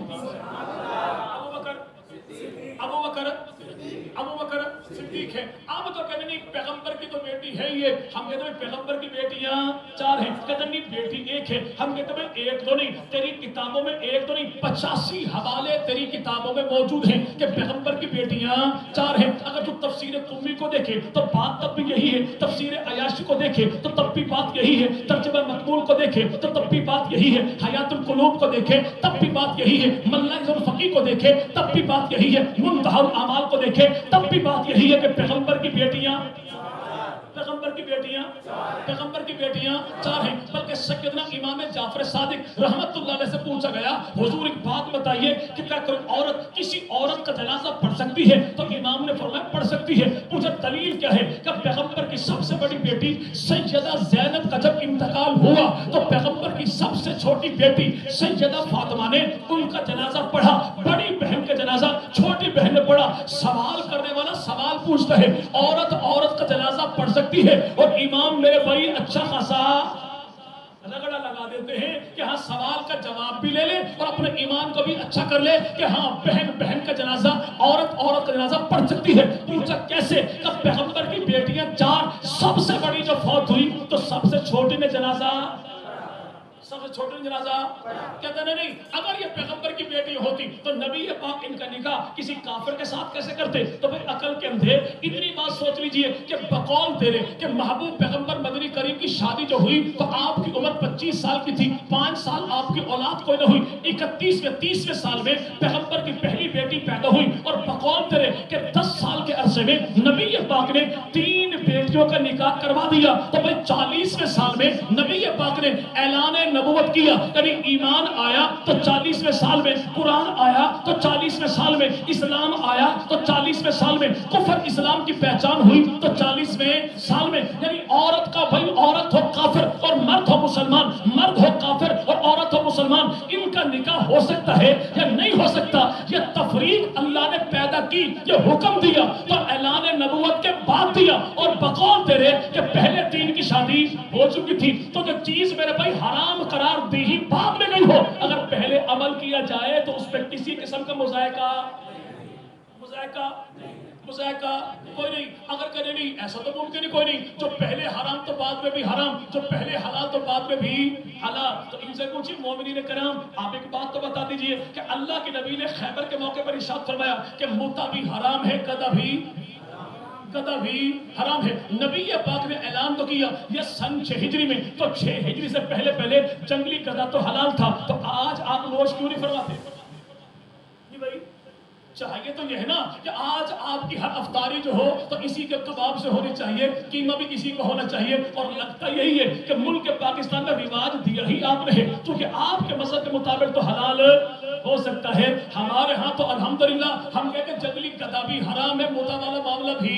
ابو بکر صدیق ہے. اب تو کہتے نہیں پیغمبر کی تو بیٹی ہے یہ, ہم کہتے ہیں پیغمبر کی بیٹیاں 4 ہیں. کہتے نہیں بیٹی 1 ہے, ہم کہتے ہیں ایک تو نہیں, تیری کتابوں میں ایک تو نہیں 85 حوالے تیری کتابوں میں موجود ہیں کہ پیغمبر کی بیٹیاں 4 ہیں. اگر تو تفسیر قمی کو دیکھے تو بات تب بھی یہی ہے, تفسیر عیاشی کو دیکھے تو تب بھی بات یہی ہے, ترجمہ مقبول کو دیکھے تو تب بھی بات یہی ہے, حیات القلوب کو دیکھے تب بھی بات یہی ہے, ملائز الفقی کو دیکھے تب بھی بات یہی ہے, منتہی الاعمال کو دیکھے تب بھی بات یہی ہے کہ پیغمبر کی بیٹیاں پیغمبر کی بیٹیاں 4 ہیں. بلکہ سیدنا امام جعفر صادق رحمت اللہ علیہ سے پوچھا گیا حضور ایک بات بتائیے کہ کیا کوئی عورت کسی عورت کا جنازہ پڑھ سکتی ہے؟ تو امام نے فرمایا پڑھ سکتی ہے. پوچھا دلیل کیا ہے؟ کہ پیغمبر کی سب سے بڑی بیٹی سیدہ زینب کا جب انتقال ہوا تو پیغمبر کی سب سے چھوٹی بیٹی سیدہ فاطمہ نے ان کا جنازہ پڑھا. بڑی بہن کا جنازہ چھوٹی بہن نے پڑھا. سوال کرنے والا سوال پوچھتا ہے عورت کا جنازہ پڑھ سکتی ہے, اور امام میرے بھائی اچھا خاصا رگڑا لگا دیتے ہیں کہ ہاں سوال کا جواب بھی لے لے اور اپنے ایمان کو بھی اچھا کر لے کہ ہاں بہن کا جنازہ عورت کا جنازہ پڑھ سکتی ہے. پوچھا کیسے؟ کہ پیغمبر کی بیٹیاں 4, سب سے بڑی جو فوت ہوئی تو سب سے چھوٹی نے جنازہ کہتے نہیں اگر یہ پیغمبر کی بیٹی ہوتی تو نبی پاک ان کا نکاح کسی کافر کے ساتھ کیسے کرتے؟ تو پھر عقل کے اندھے اتنی بات سوچ لیجئے کہ بقول تیرے کہ محبوب پیغمبر مدنی کریم کی شادی جو ہوئی تو آپ کی عمر 25 سال کی تھی, 5 سال آپ کی اولاد کوئی نہ ہوئی, 31ویں سال میں پیغمبر کی پہلی بیٹی پیدا ہوئی, اور بقول تیرے کہ 10 سال کے عرصے میں نبی پاک نے 3 بیٹیوں کا نکاح کروا دیا. تو بھئی 40ویں سال میں نبی پاک نے اعلان نبوت کیا, یعنی ایمان آیا تو 40ویں سال میں, قرآن آیا تو 40ویں سال میں, اسلام آیا تو 40ویں سال میں, کفر اسلام کی پہچان ہوئی تو 40ویں سال میں. یعنی عورت کا بھائی عورت ہو کافر اور مرد ہو مسلمان, مرد ہو کافر اور عورت ہو مسلمان, ان کا نکاح ہو سکتا ہے یا نہیں ہو سکتا؟ یہ تفریق اللہ نے پیدا کی, یہ حکم دیا تو اعلان نبوت کے بعد دیا, اور بقول تیرے کہ پہلے 3 کی شادی ہو چکی تھی. تو جو چیز میرے بھائی حرام قرار دی ہی بعد میں گئی ہو, اگر پہلے عمل کیا جائے تو اس پہ کسی قسم کا مذائقہ کوئی نہیں. اگر کرے نہیں ایسا تو ممکن ہی کوئی نہیں, جو پہلے حرام تو بعد میں بھی حرام, جو پہلے حلال تو بعد میں بھی حلال. تو ان سے پوچھیں مومنین کرام آپ ایک بات تو بتا دیجئے کہ اللہ کے نبی نے خیبر کے موقع پر ارشاد فرمایا کہ متع بھی حرام ہے, گدھا بھی حرام ہے. نبی پاک نے اعلان تو کیا یہ سن 6 ہجری میں, تو 6 ہجری سے پہلے جنگلی گدھا تو حلال تھا, تو آج آپ نوش کیوں نہیں فرماتے؟ جی بھائی چاہیے تو یہ ہے نا کہ آج آپ کی ہر افطاری جو ہو تو اسی کے کباب سے ہونی چاہیے, قیمہ بھی اسی کا ہونا چاہیے. اور لگتا یہی ہے کہ ملک پاکستان میں رواج دیا ہی آپ نے, کیونکہ آپ کے مذہب کے مطابق تو حلال ہو سکتا ہے ہمارے ہاں تو الحمدللہ ہم کہتے ہیں جنگلی گدھا بھی حرام ہے، موتا والا معاملہ بھی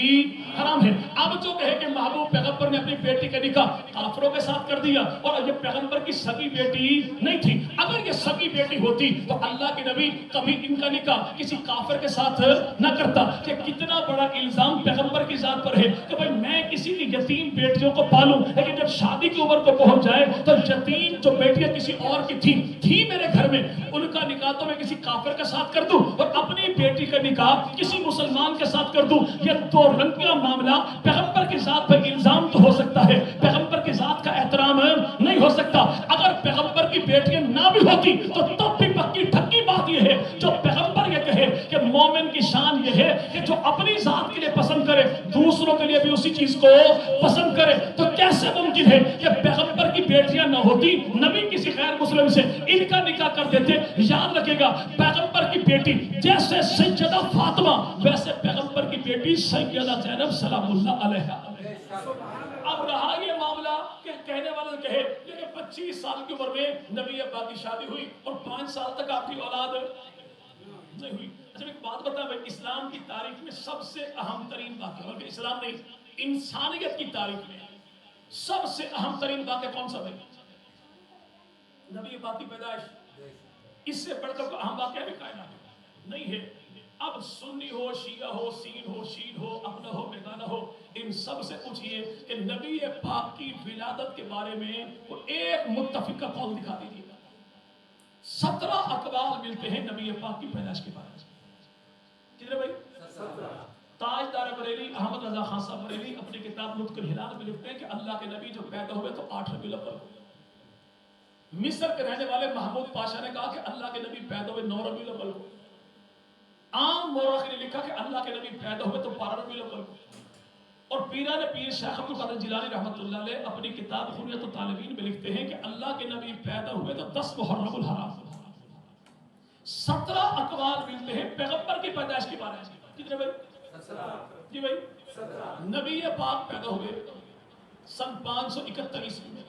حرام ہے۔ اب جو کہے کہ محبوب پیغمبر نے اپنی بیٹی کا نکاح کافروں کے ساتھ کر دیا اور یہ پیغمبر کی سگی بیٹی نہیں تھی، اگر یہ سگی بیٹی ہوتی تو اللہ کے نبی کبھی ان کا نکاح کسی کافر کے ساتھ نہ کرتا۔ کہ کتنا بڑا الزام پیغمبر کی ذات پر ہے کہ بھئی میں کسی کی یتیم بیٹیوں کو پالوں، لیکن جب شادی کی عمر کو پہنچ جائے تو یتیم جو بیٹیاں کسی اور کی تھی میرے گھر میں، ان کا نکاح تو میں کسی کافر کے ساتھ کر دوں اور اپنی بیٹی کا نکاح کسی مسلمان کے ساتھ کر دوں۔ یہ دو رنگیاں معاملہ پیغمبر کی ذات پر الزام تو ہو سکتا ہے، پیغمبر کی ذات کا احترام نہیں ہو سکتا۔ اگر پیغمبر کی بیٹیاں نہ بھی ہوتی تو تب بھی پکی ٹھکی بات یہ ہے جو پیغمبر یہ کہے کہ مومن کی شان یہ ہے کہ جو اپنی ذات کے لیے پسند کرے دوسروں کے لیے بھی اسی چیز کو پسند کرے۔ تو کیسے ممکن ہے کہ پیغمبر کی بیٹیاں نہ ہوتی، نبی کسی غیر مسلم سے ان کا نکاح کر دیتے؟ یاد رکھے گا پیغمبر کی بیٹی جیسے سیدہ فاطمہ ویسے پیغمبر کی بیٹی سیدہ زینب سلام اللہ علیہا۔ اب رہا یہ معاملہ کہ کہنے والا کہے کہ 25 سال کی عمر میں نبی پاک کی شادی ہوئی اور 5 سال تک آپ کی اولاد نہیں ہوئی۔ اچھا ایک بات بتا بھائی، اسلام کی تاریخ میں سب سے اہم ترین واقعہ، بلکہ اسلام نہیں انسانیت کی تاریخ میں سب سے اہم ترین واقعہ کون سا بھائی؟ نبی پاک کی پیدائش۔ اس سے بڑھ کر اہم واقعہ بھی کائنات نہیں ہے۔ اب سنی ہو، شیعہ ہو، سین ہو، شیعہ ہو، اپنا ہو، بیگانہ ہو، ان سب سے پوچھئے کہ نبی پاک کی ولادت کے بارے میں وہ ایک متفقہ قول دکھا دیجیے۔ 17 اقوال ملتے ہیں نبی پاک کی پیدائش کے بارے میں۔ کتنے بھائی؟ 17۔ تاجدار بریلی احمد رضا خان صاحب بریلی اپنی کتاب نطق الہلال میں لکھتے ہیں کہ اللہ کے نبی جو پیدا ہوئے تو 8 ربیع الاول کو۔ مصر کے رہنے والے محمود پاشا نے کہا کہ اللہ کے نبی پیدا ہوئے 9 ربیع الاول کو۔ عام مورخ نے لکھا کہ اللہ کے نبی پیدا ہوئے تو 12 ربیع الاول کو۔ اور پیران پیر شیخ عبد القادر جیلانی رحمۃ اللہ علیہ اپنی کتاب خلیۃ الطالبین میں لکھتے ہیں کہ اللہ کے نبی پیدا ہوئے تو 10 محرم الحرام۔ 17 اقوال ملتے ہیں پیغمبر کی پیدائش کے بارے میں۔ کتنے بھائی؟ 17۔ جی بھائی 17۔ نبی پاک پیدا ہوئے سن 571 عیسوی میں۔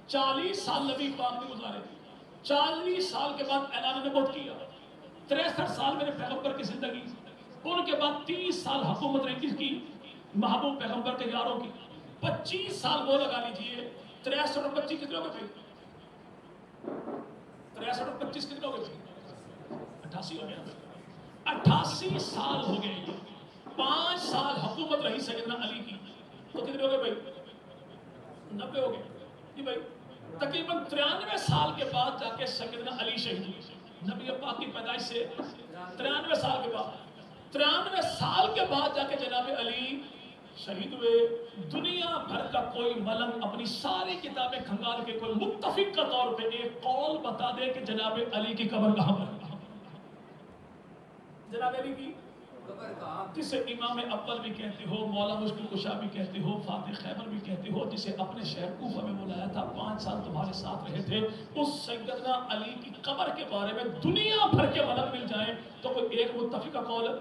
40 سال نبی پاک نے گزارے۔ 40 سال کے بعد اعلان نبوت کیا۔ 63 سال میرے پیغمبر کی زندگی، ان کے بعد 30 سال حکومت رہی کس کی؟ محبوب پیغمبر کے یاروں کی۔ 25 سال وہ لگا لیجئے، 63 اور 25 کتنے ہو گئے بھائی؟ 63 اور 25 کتنے ہو گئے بھائی؟ 88 ہو گیا۔ 88 سال ہو گئے۔ 5 سال حکومت رہی سیدنا علی کی، تو کتنے ہو گئے بھائی؟ 90 ہو گئے۔ جی بھائی تقریباً 93 سال کے بعد جا کے سیدنا علی شہید ہوئے۔ نبی پاک کی پیدائش سے 93 سال کے بعد، 93 سال کے بعد جا کے جناب علی شہید ہوئے۔ دنیا بھر کا کوئی ملنگ اپنی ساری کتابیں کھنگال کے کوئی متفق کا طور پہ ایک قول بتا دے کہ جناب علی کی قبر کہاں پر ہے؟ جناب علی کی جسے امام اول بھی کہتے ہو، مولا مشکل کشا بھی کہتے ہو، فاتح خیبر بھی کہتے ہو، جسے اپنے شہر کوفہ میں بلایا تھا، 5 سال تمہارے ساتھ رہے تھے، اس سیدنا علی کی قبر کے بارے میں دنیا بھر کے ملک مل جائیں تو کوئی ایک متفقہ قول ہے؟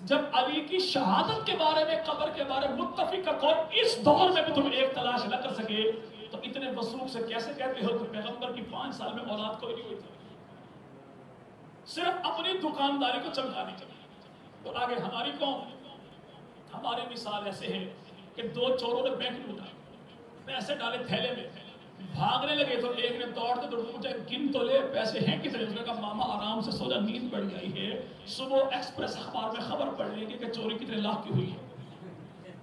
جب علی کی شہادت کے بارے میں، قبر کے بارے میں متفقہ قول اس دور میں بھی تم ایک تلاش نہ کر سکے تو اتنے وثوق سے کیسے کہتے ہو کہ پیغمبر کی 5 سال میں اولاد کوئی نہیں ہوئی تھی؟ صرف اپنی دکانداری کو چمکانے کے لیے۔ اور آگے ہماری قوم، ہماری مثال ایسے ہے کہ 2 چوروں نے بینک لوٹا، پیسے ڈالے تھیلے میں، بھاگنے لگے تو ایک نے دوڑتے دوڑتے پوچھا گن تو لے پیسے ہیں کتنے؟ اس نے کہا ماما آرام سے سو جا، نیند پڑ گئی ہے، صبح ایکسپریس اخبار میں خبر پڑھ لیں گے کہ چوری کتنے لاکھ کی ہوئی ہے۔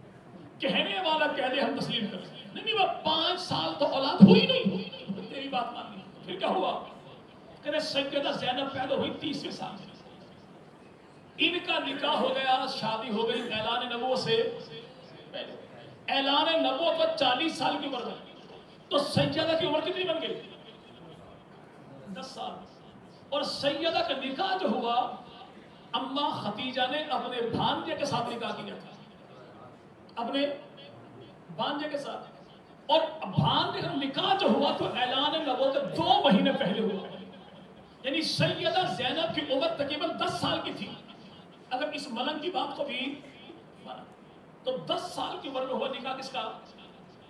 کہنے والا کہہ دے ہم تسلیم کر سکتے ہیں، نہیں وہ 5 سال تو اولاد ہوئی نہیں، تیری بات مانی۔ پھر کیا ہوا؟ کہ سیدہ زینب پیدا ہوئی 30ویں سال میں، ان کا نکاح ہو گیا، شادی ہو گئی اعلان نبوت سے پہلے۔ اعلان نبوت پر 40 سال کی عمر میں، تو سیدہ کی عمر کتنی بن گئی؟ 10 سال۔ اور سیدہ کا نکاح جو ہوا، اماں ختیجہ نے اپنے بھانجے کے ساتھ نکاح کیا تھا، اپنے بھانجے کے ساتھ، اور بھانجے کا نکاح جو ہوا تو اعلان نبوت 2 مہینے پہلے ہوا، یعنی سیدہ زینب کی عمر تقریباً 10 سال کی تھی۔ اگر اس ملنگ کی بات کو بھی مانا تو 10 سال کی عمر میں ہوا نکاح کس کا؟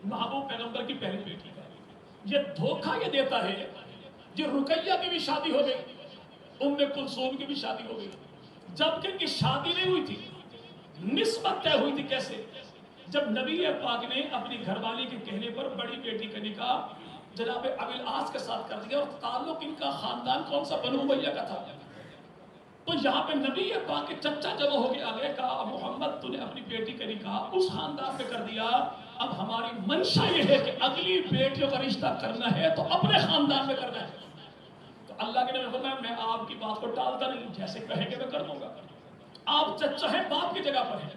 محبوب پیغمبر کی پہلی بیٹی کا۔ یہ دھوکہ یہ دیتا ہے، یہ رقیہ کی بھی شادی ہو گئی، ام کلثوم کی بھی شادی ہو گئی، جبکہ ان کی شادی نہیں ہوئی تھی، نسبت طے ہوئی تھی۔ کیسے؟ جب نبی پاک نے اپنی گھر والی کے کہنے پر بڑی بیٹی کا نکاح جناب ابی العاص کے ساتھ کر دیا، اور تعلق ان کا خاندان کون سا؟ بنو امیہ کا تھا۔ تو یہاں پہ نبی پاک کے چچا جمع ہو کے آگے کہا محمد تو نے اپنی بیٹی کا نکاح اس خاندان پہ کر دیا، اب ہماری منشا یہ ہے کہ اگلی بیٹیوں کا رشتہ کرنا ہے تو اپنے خاندان میں کرنا ہے۔ تو اللہ کے نبی فرمایا میں آپ کی بات کو ٹالتا نہیں، جیسے کہیں گے میں کر دوں گا، آپ چچا ہے باپ کی جگہ پر ہے۔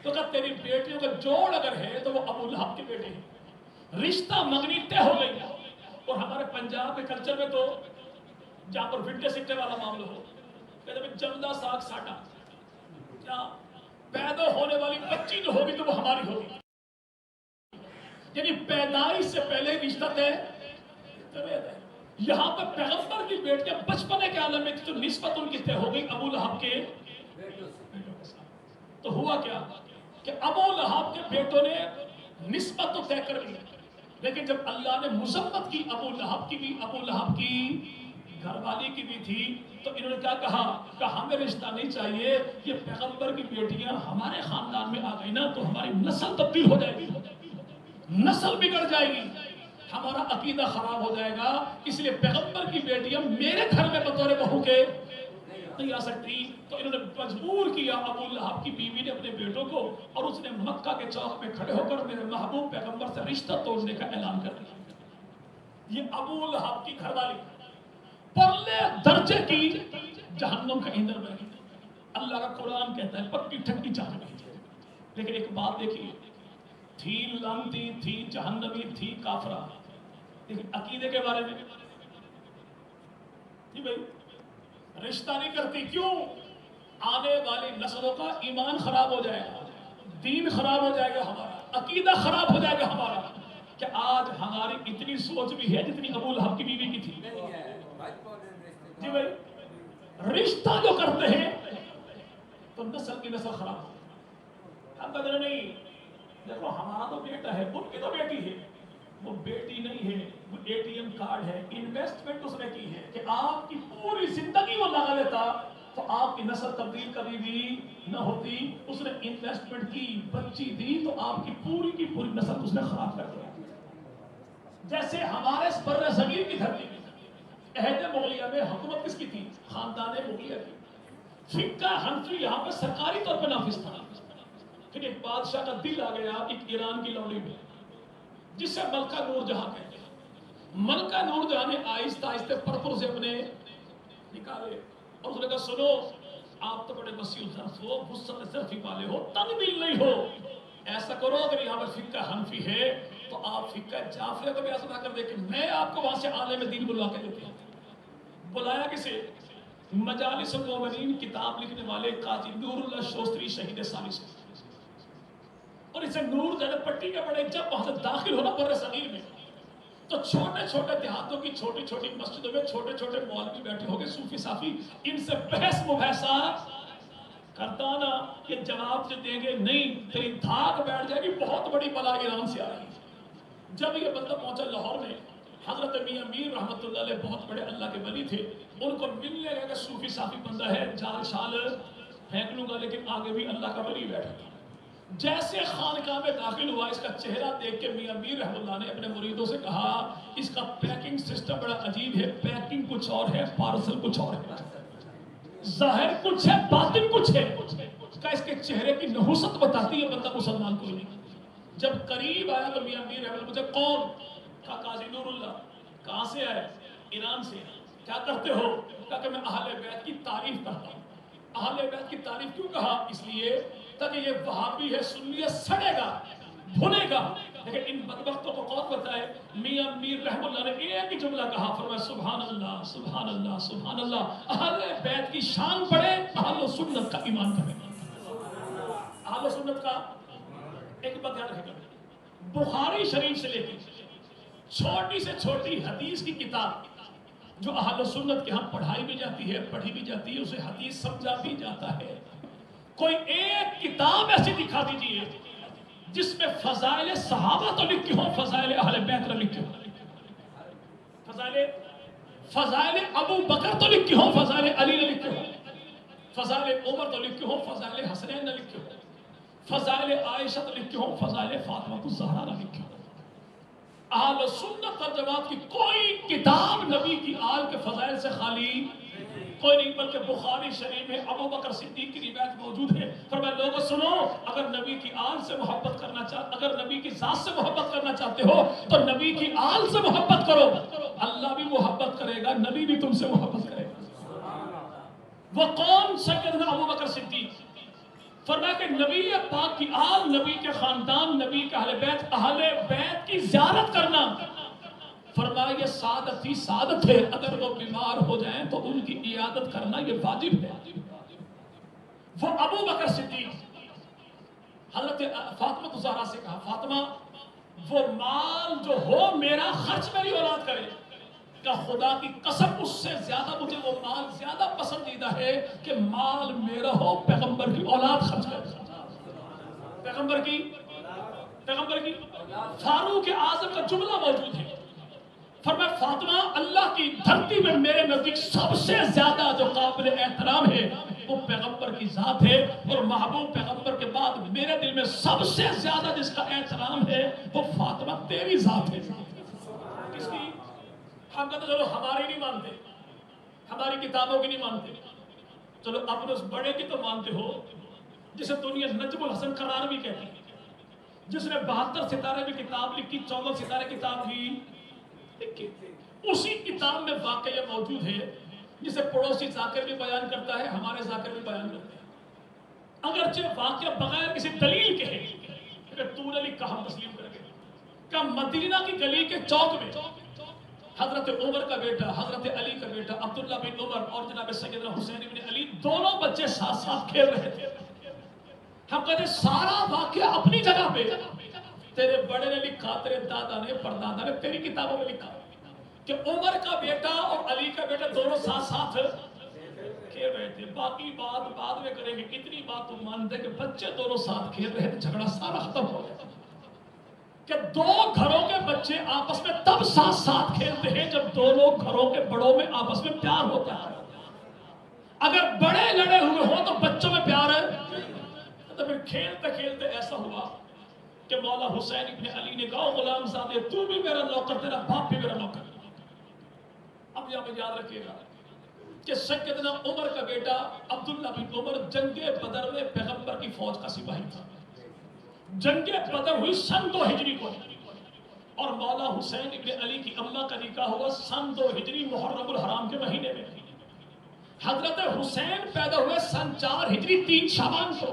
تو کہا تیری بیٹیوں کا جوڑ اگر ہے تو وہ ابو لہب کے بیٹے ہیں، رشتہ منگنی طے ہو گئی۔ اور ہمارے پنجاب کے کلچر میں تو جہاں پر فٹے سٹے والا معاملہ ہو، کہتے ہیں جمدہ ساگ ساٹا، کیا پیدا ہونے والی بچی جو ہوگی تو وہ ہماری ہوگی، یعنی پیدائش سے پہلے رشتہ طے۔ یہاں پر پیغمبر کی بیٹیاں بچپنے کے عالم میں تھی تو نسبت ان کی طے ہو گئی ابو لہب کے بیٹوں کے ساتھ۔ تو ہوا کیا کہ ابو لہب کے بیٹوں نے نسبت تو طے کر لی، لیکن جب اللہ نے مذمت کی ابو لہب کی بھی، ابو لہب کی گھر والی کی بھی تھی، تو انہوں نے کیا کہا کہ ہمیں رشتہ نہیں چاہیے، یہ پیغمبر کی بیٹیاں ہمارے خاندان میں آ گئی نا تو ہماری نسل تبدیل ہو جائے گی، نسل بگڑ جائے گی، ہمارا عقیدہ خراب ہو جائے گا، اس لیے پیغمبر کی بیٹیاں میرے گھر میں بطور بہو کے نہیں آ سکتی۔ تو انہوں نے مجبور کیا ابو لہب کی بیوی نے اپنے بیٹوں کو، اور اس نے مکہ کے چوک میں کھڑے ہو کر میرے محبوب پیغمبر سے رشتہ توڑنے کا اعلان کر دیا۔ یہ ابو لہب کی گھر والی پرلے درجے کی جہنم کا ایندھن بنی۔ اللہ کا قرآن کہتا ہے پکی ٹھکی جہنم ہے۔ لیکن ایک بات دیکھیے، تھی لعنتی، تھی جہنمی، تھی کافرہ، لیکن عقیدے کے بارے میں جی بھائی رشتہ نہیں کرتی۔ کیوں؟ آنے والی نسلوں کا ایمان خراب ہو جائے گا، دین خراب ہو جائے گا، ہمارا عقیدہ خراب ہو جائے گا ہمارا۔ کہ آج ہماری اتنی سوچ بھی ہے جتنی ابو لہب کی بیوی کی تھی۔ جی بھائی رشتہ جو کرتے ہیں تو نسل کی نسل خراب ہو۔ ہم کہتے ہیں نہیں دیکھو ہمارا تو بیٹا ہے، ان کی تو بیٹی ہے، وہ بیٹی نہیں ہے، وہ اے ٹی ایم کارڈ ہے، انویسٹمنٹ اس نے کی ہے کہ آپ کی پوری زندگی وہ لگا لیتا تو آپ کی نسل تبدیل کبھی بھی نہ ہوتی۔ اس نے انویسٹمنٹ کی، بچی دی تو آپ کی پوری نسل اس نے خراب کر دیا۔ جیسے ہمارے بر صغیر کی دھرتی میں عہد مغلیہ میں حکومت کس کی تھی؟ خاندان مغلیہ کی۔ فقہ حنفی یہاں پہ سرکاری طور پہ نافذ تھا۔ پھر ایک بادشاہ کا دل آ گیا ایک ایران کی لوڈی میں، جس سے ملکہ نور جہاں کہتے ہیں۔ ملکہ نور جہاں نے آہستہ آہستہ پرپر سے اپنے نکالے، اور اس نے کہا سنو آپ تو بڑے وسیع الظرف ہو، وسعت ظرفی والے ہو، تنگ دل نہیں ہو، ایسا کرو اگر یہاں پر فقہ حنفی ہے تو آپ فقہ جعفریہ کو بھی ایسا نہ کر دے کہ میں آپ کو وہاں سے عالم دین بلا کے دیتے ہیں۔ بلایا کسے؟ مجالس المومنین کتاب لکھنے والے قاضی نور اللہ شوستری شہید ثالث، اور اسے نور زیادہ پٹی کے پڑے جب وہاں سے داخل ہونا بر صغیر میں تو چھوٹے چھوٹے دیہاتوں کی چھوٹی چھوٹی مسجدوں میں چھوٹے چھوٹے مولوی بیٹھے ہو گئے صوفی صافی، ان سے بحث مباحثہ کرتا نا کہ جواب جو دیں گے نہیں تیری دھاک بیٹھ جائے گی، بہت بڑی بلا ایران سے آ رہی ہے۔ جب یہ بندہ پہنچا لاہور میں، حضرت میاں میر رحمۃ اللہ علیہ بہت بڑے اللہ کے ولی تھے، ان کو ملنے گئے کہ صوفی صافی بندہ ہے، جال شال پھینک لوں گا لیکن آگے بھی اللہ کا ولی بیٹھا تھا۔ جیسے خانقاہ میں داخل ہوا اس کا چہرہ دیکھ کے میاں میر رحمۃ اللہ نے اپنے مریدوں سے کہا اس کا پیکنگ سسٹم بڑا عجیب ہے، پیکنگ کچھ اور ہے، پارسل کچھ اور ہے، ظاہر کچھ ہے باطن کچھ ہے۔ کا اس کے چہرے کی نحوست بتاتی ہے بندہ مسلمان کوئی نہیں۔ جب قریب آیا تو میاں میر رحمۃ اللہ مجھے کون؟ کہا قاضی نور اللہ۔ کہاں سے آئے؟ ایران سے۔ کیا کرتے ہو؟ کہا کہ میں اہل بیت کی تعریف کرتا ہوں۔ اہل بیت کی تعریف کیوں کہا؟ اس لیے تاکہ یہ وہابی ہے، سنی ہے، سڑے گا، بھنے گا۔ لیکن ان بدبختوں کو کون بتائے؟ میاں میر رحمۃ اللہ نے ایک ہی جملہ کہا، فرمایا سبحان اللہ سبحان اللہ سبحان اللہ، اہل بیت کی شان پڑھے، اہل سنت کا ایمان کرے۔ اہل سنت کا ایک بات یاد رکھے گا، بخاری شریف سے لے کے چھوٹی سے چھوٹی حدیث کی کتاب جو اہل سنت کے ہاں پڑھائی بھی جاتی ہے، پڑھی بھی جاتی ہے، اسے حدیث سمجھا بھی جاتا ہے، کوئی ایک کتاب ایسی دکھا دیجئے جس میں فضائل صحابہ تو لکھی ہوں، فضائل اہل بیت نہ لکھی ہوں۔ فضائل فضائل ابو بکر تو لکھی ہوں، فضائل علی نہ لکھی ہوں، فضائل عمر تو لکھی ہوں، فضائل حسنین نہ لکھی ہوں، فضائل عائشہ تو لکھی ہوں، فضائل فاطمہ الزہرا نہ لکھی ہوں۔ اہل سنت والجماعت کی کوئی کتاب نبی کی آل کے فضائل سے خالی کوئی نہیں، بلکہ بخاری شریف میں ابو بکر صدیق کی روایت موجود ہے، فرمایا لوگوں سنو، اگر نبی کی آل سے محبت کرنا چاہتے، اگر نبی کی ذات سے محبت کرنا چاہتے ہو تو نبی کی آل سے محبت کرو، اللہ بھی محبت کرے گا، نبی بھی تم سے محبت کرے گا۔ وہ کون؟ سیدنا ابو بکر صدیق۔ فرمایا کہ نبی پاک کی آل، نبی کے خاندان، نبی کے اہل بیت کی زیارت کرنا، فرمایا یہ سعادت ہی سعادت ہے، اگر وہ بیمار ہو جائیں تو ان کی عیادت کرنا یہ واجب ہے۔ وہ ابو بکر صدیق حضرت فاطمہ الزہرا سے کہا، فاطمہ وہ مال جو ہو میرا خرچ میری اولاد کرے، کہ خدا کی قسم اس سے زیادہ مجھے وہ مال زیادہ پسندیدہ ہے کہ مال میرا ہو، پیغمبر کی اولاد خرچ کرے، پیغمبر کی فاروق اعظم کا جملہ موجود ہے، فرمایا فاطمہ اللہ کی دھرتی میں میرے نزدیک سب سے زیادہ جو قابل احترام ہے وہ پیغمبر کی ذات ہے، اور محبوب پیغمبر کے بعد میرے دل میں سب سے زیادہ جس کا احترام ہے وہ فاطمہ تیری ذات ہے۔ کس کی؟ ہم کہتے چلو ہماری نہیں مانتے، ہماری کتابوں کی نہیں مانتے، چلو اپنے اس بڑے کی تو مانتے ہو جسے دنیا نجم الحسن قرار بھی کہتی ہے، جس نے 72 ستارے میں کتاب لکھی، 14 ستارے کتاب بھی لکھی، اسی کتاب میں واقعہ موجود ہے جسے پڑوسی ذاکر بھی بیان کرتا ہے، ہمارے ذاکر بھی بیان کرتے ہیں، اگرچہ واقعہ بغیر کسی دلیل کے ہے کہ تو نے لکھا ہم تسلیم کر گئے، کہ مدینہ کی گلی کے چوک میں حضرت عمر کا بیٹا، حضرت علی کا بیٹا عبداللہ بن عمر اور جناب سیدنا حسین بن علی دونوں بچے ساتھ ساتھ کھیل رہے تھے۔ ہم کہتے سارا واقعہ اپنی جگہ پہ، تیرے بڑے نے لکھا، تیرے دادا نے پردادا نے تیری کتابوں میں لکھا کہ عمر کا بیٹا اور علی کا بیٹا دونوں ساتھ ساتھ کھیل رہے تھے، باقی بات بعد میں کریں گے، اتنی بات تم مانتے کہ بچے دونوں ساتھ کھیل رہے تھے، جھگڑا سارا ختم ہو گیا کہ دو گھروں کے بچے آپس میں تب ساتھ ساتھ کھیلتے ہیں جب دونوں گھروں کے بڑوں میں آپس میں پیار ہوتا ہے، اگر بڑے لڑے ہوئے ہوں تو بچوں میں پیار ہے، تو پھر کھیلتے کھیلتے ایسا ہوا کہ مولا حسین ابن علی نے کہا غلام زادے تو بھی میرا نوکر، تیرا باپ بھی میرا نوکر۔ اب یہاں پہ یاد رکھیے گا کہ سیدنا عمر کا بیٹا عبداللہ بن عمر جنگ بدر میں پیغمبر کی فوج کا سپاہی تھا، جنگ بدر ہوئی سن 2 ہجری کو، اور مولا حسین ابن علی کی اماں کا نکاح ہوا سن 2 ہجری محرم الحرام کے مہینے میں، حضرت حسین پیدا ہوئے سن 4 ہجری 3 شعبان کو،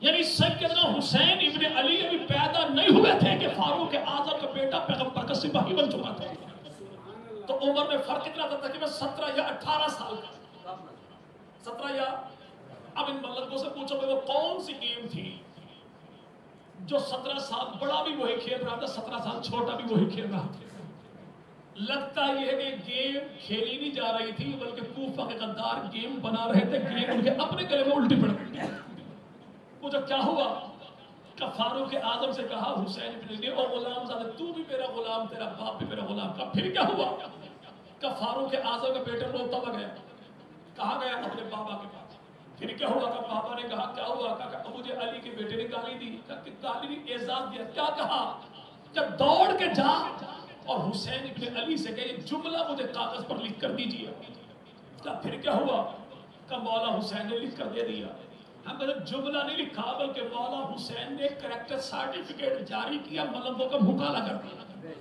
یعنی سیدنا حسین ابن علی ابھی پیدا نہیں ہوئے تھے کہ فاروق اعظم کا بیٹا پیغمبر کا سپاہی بن چکا تھا۔ تو عمر میں فرق اتنا تھا کہ میں 17 یا 18 سال کا، 17 یا، اب ان ملکوں سے پوچھو کہ وہ کون سی گیم تھی جو 17 سال بڑا بھی وہی کھیل رہا تھا، 17 سال چھوٹا بھی وہی کھیل رہا تھا؟ لگتا یہ ہے کہ گیم کھیلی نہیں جا رہی تھی بلکہ کوفہ کے غدار گیم بنا رہے تھے، گیم ان کے اپنے گلے میں الٹی پڑ گئی۔ مجھے کیا ہوا کہ فاروق اعظم سے کہا حسین بن علی اور غلام زادہ تو بھی میرا غلام، تیرا باپ بھی میرا غلام، کا پھر کیا ہوا کہ فاروق اعظم کا بیٹا روتا ہوا گیا، کہا گیا اپنے بابا کے پاس، پھر کیا ہوا کہ بابا نے کہا کیا ہوا، کہ مجھے علی کے بیٹے نے گالی دی، کہ گالی نہیں اعزاز دیا، کیا کہا کہ دوڑ کے جا اور حسین ابن علی سے کہ یہ جملہ مجھے کاغذ پر لکھ کر دیجیے، کہ پھر کیا ہوا کہ مولا حسین نے لکھ کر دے دیا۔ ہم نے جملہ نہیں لکھا بلکہ مولا حسین نے کریکٹر سرٹیفکیٹ جاری کیا، ملکوں کا مکالہ کر دیا،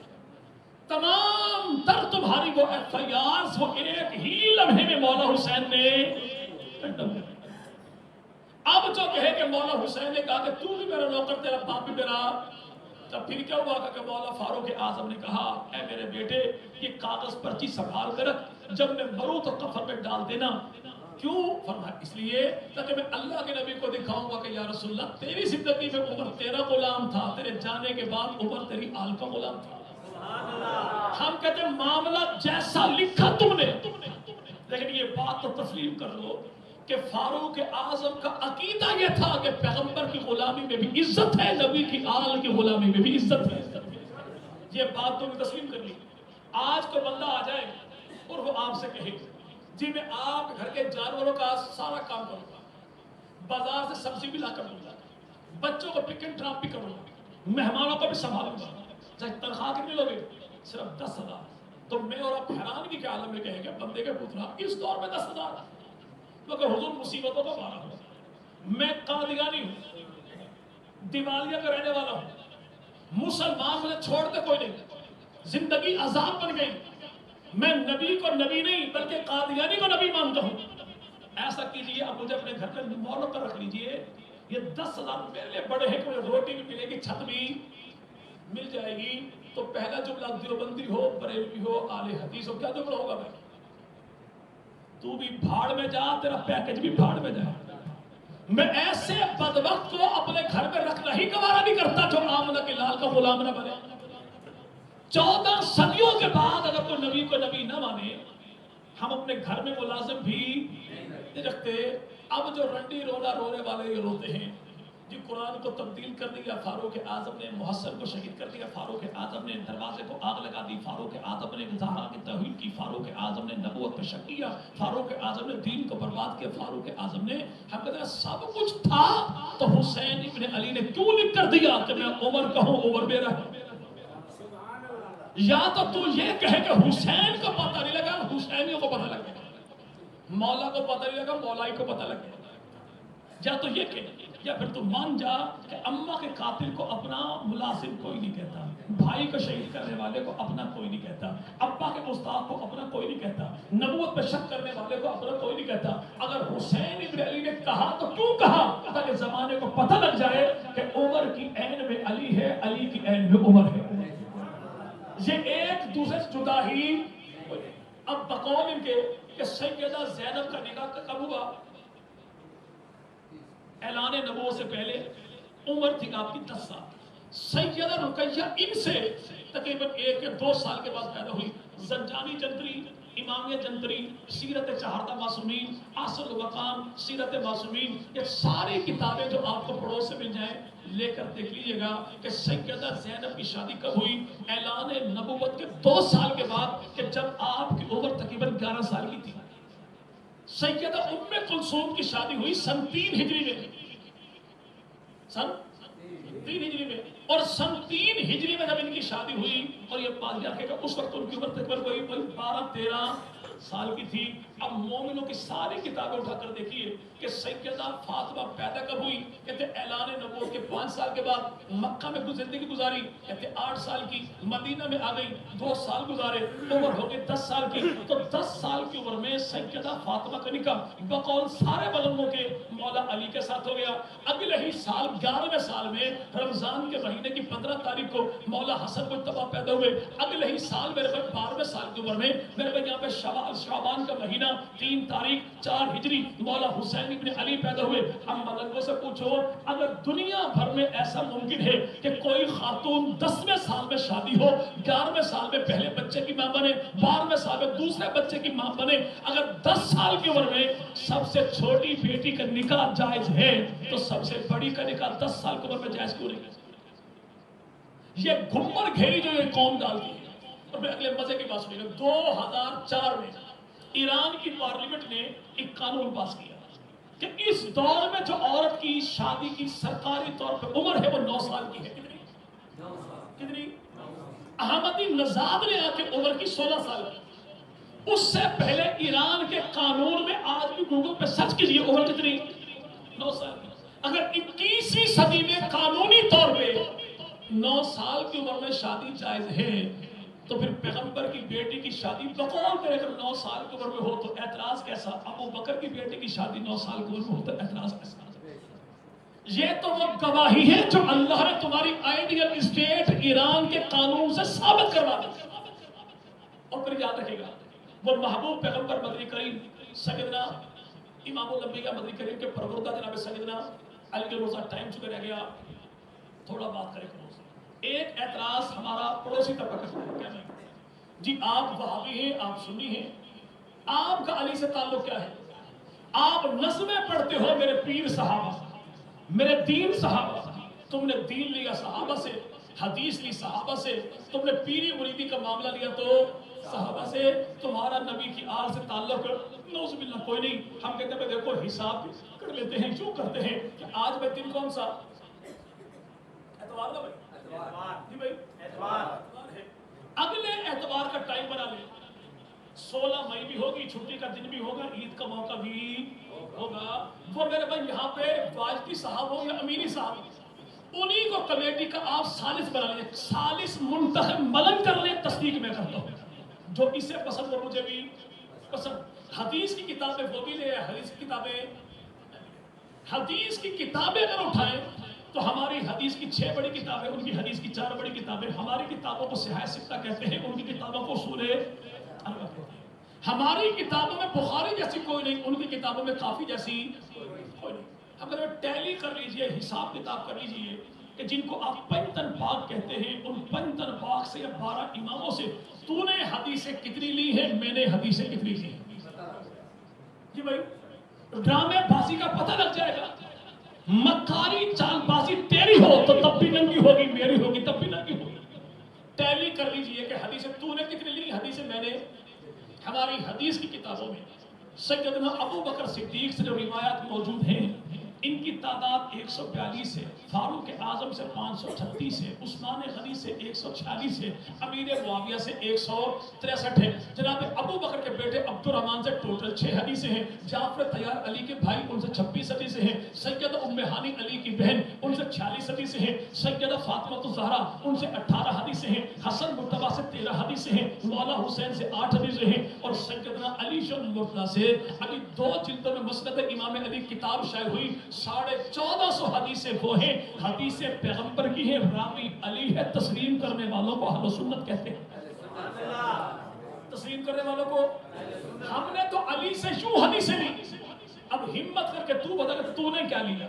تمام تر تمہاری وہ ایف آئی آرز وہ ایک ہی لمحے میں مولا حسین نے اب جو کہے کہ مولا حسین نے کہا کہ تو بھی میرا نوکر، تیرا باپ بھی میرا، تب پھر کیا ہوا کہ مولا فاروق اعظم نے کہا اے میرے بیٹے یہ کاغذ پرچی سنبھال کر جب میں مروں تو کفن میں ڈال دینا۔ کیوں؟ فرمایا اس لیے تاکہ میں اللہ کے نبی کو دکھاؤں گا کہ یا رسول اللہ تیری زندگی میں عمر تیرا غلام تھا، تیرے جانے کے بعد عمر تیری آل کا غلام تھا۔ ہم کہتے ہیں معاملہ جیسا لکھا تم نے، لیکن یہ بات تو تسلیم کر لو کہ فاروق اعظم کا عقیدہ یہ تھا کہ پیغمبر کی غلامی میں بھی عزت ہے، نبی کی آل کی غلامی میں بھی عزت ہے۔ یہ بات تو تسلیم کر لی۔ آج کو بندہ آ جائے اور وہ آپ سے کہے جی میں آپ کے گھر کے جانوروں کا سارا کام کروں گا، بازار سے سبزی بھی لا کر دوں گا، بچوں کو پک اینڈ ڈراپ بھی کروں گا، مہمانوں کو بھی سنبھالوں گا، چاہے تنخواہ کتنی لوگے؟ صرف 10,000۔ تو میں اور آپ حیرانگی کے عالم میں کہیں گے بندے کے پترا اس دور میں 10,000؟ کیونکہ حضور مصیبتوں کا مارا ہوں، میں قادیانی ہوں، دیوالیہ کا رہنے والا ہوں، مسلمان مجھے چھوڑتے کوئی نہیں، زندگی عذاب بن گئی، میں نبی کو نبی نہیں بلکہ قادیانی کو نبی مانتا ہوں۔ ایسا کیجئے اب مجھے اپنے گھر پہ مولوں پر رکھ لیجئے، یہ 10,000 میرے لیے بڑے ہیں کہ مجھے روٹی بھی ملے گی، چھت بھی مل جائے گی۔ تو پہلا جملہ دیوبندی ہو، بریلوی ہو، اہل حدیث ہو، کیا جملہ ہوگا بھائی؟ تو بھی بھاڑ میں جا، تیرا پیکج بھی بھاڑ میں جائے۔ میں ایسے بدبخت کو اپنے گھر میں رکھنا ہی گوارا نہیں کرتا جو آمنہ کے لال کا غلام نہ بنے۔ 14 صدیوں کے بعد اگر کوئی نبی کو نبی نہ مانے، ہم اپنے گھر میں ملازم بھی نہیں رکھتے۔ اب جو رنڈی رونا رونے والے یہ روتے ہیں جی قرآن کو تبدیل کر دیا فاروق اعظم نے، محسن کو شہید کر دیا فاروق اعظم نے، دروازے کو آگ لگا دی فاروق اعظم نے، زہرا کی توہین کی فاروق اعظم نے، نبوت پہ شک کیا فاروق اعظم نے، دین کو برباد کیا فاروق اعظم نے۔ ہم کہتے ہیں سب کچھ تھا تو حسین ابن علی نے کیوں لکھ کر دیا کہ میں عمر کہوں عمر میرا ہے؟ یا تو تو یہ کہے کہ حسین کو پتہ نہیں لگا، حسینیوں کو پتہ لگ گیا، مولا کو پتہ نہیں لگا، مولائی کو پتہ لگ گیا۔ یا تو یہ کہ یا پھر تو مان جا کہ اماں کے قاتل کو اپنا ملازم کوئی نہیں کہتا، بھائی کو شہید کرنے والے کو اپنا کوئی نہیں کہتا، ابا کے استاد کو اپنا کوئی نہیں کہتا، نبوت پہ شک کرنے والے کو اپنا کوئی نہیں کہتا۔ اگر حسین ابن علی نے کہا تو کیوں کہا؟ تاکہ زمانے کو پتہ لگ جائے کہ عمر کی عین میں علی ہے، علی کی عین میں عمر ہے۔ یہ ایک دوسرے سے جدا ہی۔ اب بقول ان کے کہ سیدہ زینب کا نکاح کب ہوا؟ اعلان نبوت سے پہلے عمر تھی آپ کی 10 سال۔ سیدہ رقیہ ان سے تقریباً 1 یا 2 سال کے بعد پیدا ہوئی۔ زنجانی جنتری، امامیہ جنتری، سیرت چہاردہ معصومین، آصر الوقام، سیرت معصومین، یہ ساری کتابیں جو آپ کو پڑوس سے مل جائیں لے کر دیکھ لیجئے گا کہ سیدہ زینب کی شادی کب ہوئی؟ اعلان نبوت کے 2 سال کے بعد، کہ جب آپ کی عمر تقریباً 11 سال کی تھی۔ سیدہ ام کلثوم کی شادی ہوئی سن 3 ہجری میں، سن 3 ہجری میں، اور سن 3 ہجری میں جب ان کی شادی ہوئی، اور یہ بات یاد کہ اس وقت ان کی عمر تقریباً کوئی 12-13 سال کی تھی۔ اب مومنوں کی ساری کتابیں اٹھا کر دیکھیے کہ سیدہ فاطمہ پیدا کب ہوئی؟ کہتے اعلان نبوت کے 5 سال کے بعد۔ مکہ میں کچھ زندگی گزاری، کہتے 8 سال کی، مدینہ میں آ گئی 2 سال گزارے، عمر ہو گئی 10 سال کی۔ تو 10 سال کی عمر میں سیدہ فاطمہ کا نکاح بقول سارے علماء کے مولا علی کے ساتھ ہو گیا۔ اگلے ہی سال 11ویں سال میں رمضان کے مہینے کی 15 تاریخ کو مولا حسن مجتبیٰ پیدا ہوئے۔ اگلے ہی سال میرے بھائی 12ویں سال کی عمر میں میرے بھائی یہاں پہ شعبان کا مہینہ 3 تاریخ 4 ہجری مولا حسین ابن علی پیدا ہوئے۔ ہم ملنگوں سے پوچھو اگر دنیا بھر میں ایسا ممکن ہے کہ کوئی خاتون 10ویں سال میں شادی ہو، 11ویں سال میں پہلے بچے کی ماں بنے، 12ویں سال میں دوسرے بچے کی ماں بنے، اگر 10 سال کی عمر میں سب سے چھوٹی بیٹی کا نکاح جائز ہے تو سب سے بڑی کا نکاح 10 سال کی عمر میں جائز کیوں نہیں؟ یہ گھمر گھیری جو یہ قوم ڈالتی ہے۔ اور میں اگلے مزے کی بات سنیے گا، 2004 میں ایران کی پارلیمنٹ نے ایک قانون پاس کیا کہ اس دور میں جو عورت کی شادی کی سرکاری طور پر عمر ہے وہ 9 سال کی ہے۔ کتنی؟ احمدی نژاد نے آ کے عمر کی 16 سال کی۔ اس سے پہلے ایران کے قانون میں آج بھی گوگل پہ سرچ کیجئے عمر کتنی؟ 9 سال کی۔ اگر 21ویں صدی میں قانونی طور پہ 9 سال کی عمر میں شادی جائز ہے تو پھر پیغمبر کی بیٹی کی شادی بقول کرے اگر 9 سال کی عمر میں ہو تو اعتراض کیسا؟ ابو بکر کی بیٹی کی شادی 9 سال کی عمر میں ہو تو اعتراض کیسا؟ یہ تو وہ گواہی ہے جو اللہ نے تمہاری آئیڈیل اسٹیٹ ایران کے قانون سے ثابت کروا دی۔ اور پھر یاد رکھے گا وہ محبوب پیغمبر مدنی کریم سیدنا امام الانبیاء مدنی کریم کے پروردہ جناب سیدنا علی کے روزہ ٹائم چکے رہ گیا، تھوڑا بات کریں پڑوس۔ ایک اعتراض ہمارا پڑوسی طبقہ کرتا ہے، کیا نہیں جی آپ وہابی ہیں، آپ سنی ہیں، آپ کا علی سے تعلق کیا ہے؟ آپ نظمیں پڑھتے ہو میرے پیر صحابہ، میرے دین صحابہ، تم نے دین لیا صحابہ سے، حدیث لی صحابہ سے، تم نے پیری مریدی کا معاملہ لیا تو صحابہ سے تمہارا نبی کی آل سے تعلق نعوذ باللہ کوئی نہیں. ہم کہتے ہیں دیکھو حساب کر لیتے ہیں, یوں کرتے ہیں کہ آج میں دن کون سا اتوار کا بھائی, جی بھائی اتوار ہے, اگلے اتوار کا ٹائم بنا لیں. 16 مئی بھی ہوگی, چھٹی کا دن بھی ہوگا, عید کا موقع بھی ہوگا. وہ میرے بھائی یہاں پہ واجدی صاحب ہو یا امینی صاحب, انہی کو کمیٹی کا آپ ثالث بنا لیں, ثالث منتخب ملنگ کر لیں, تصدیق میں کرتا ہوں. جو اسے پسند ہو مجھے بھی پسند. حدیث کی کتابیں وہ بھی لے, حدیث کی کتابیں اگر اٹھائیں تو ہماری حدیث کی 6 بڑی کتابیں, ان کی حدیث کی 4 بڑی کتابیں. ہماری کتابوں کو صحیح ستہ کہتے ہیں, ان کی کتابوں کو اصول اربعہ کہتے ہیں. ہماری کتابوں میں بخاری جیسی کوئی نہیں, ان کی کتابوں میں کافی جیسی کوئی نہیں. اگر ٹیلی کر لیجئے, حساب کتاب کر لیجئے کہ جن کو آپ پنجتن پاک کہتے ہیں, ان پنجتن پاک سے 12 اماموں سے تو نے حدیثیں کتنی لی ہیں, میں نے حدیثیں کتنی لی ہیں. جی بھائی ڈرامے بازی کا پتہ لگ جائے گا. مکاری چال بازی تیری ہو تو تب بھی ننگی ہوگی, میری ہوگی تب بھی ننگی ہوگی. ٹیلی کر لیجئے کہ حدیثیں تو نے کتنی لی, حدیثیں میں نے. ہماری حدیث کی کتابوں میں سیدنا ابو بکر صدیق سے جو روایات موجود ہیں, ان کی تعداد 142 ہے, فاروق اعظم سے 536 ہے, عثمان غنی سے 146 ہے, امیر معاویہ سے 163 ہے. جناب ابو بکر کے بیٹے عبد الرحمن سے ٹوٹل 6 حدیثیں ہیں. جعفر طیار علی کے بھائی, ان سے 26 حدیثیں ہیں. سیدہ ام ہانی علی کی بہن, ان سے 46 حدیثیں ہیں. سیدہ فاطمہ الزہرا, ان سے 18 حدیثیں ہیں. حسن مرتضیٰ سے 13 حدیثیں ہیں. مولا حسین سے 8 حدیثیں ہیں. اور سیدنا علی شن مرتضیٰ سے ابھی 2 جلدوں میں مسند امام علی کتاب شائع ہوئی, 1450 حدیثیں وہ ہیں. حدیث پیغمبر کی ہے, راوی علی ہے. تسلیم کرنے والوں کو اہل سنت کہتے ہیں. تسلیم کرنے والوں کو, ہم نے تو علی سے یوں حدیثیں لی. اب ہمت کر کے تو بتا کہ تو نے کیا لیا.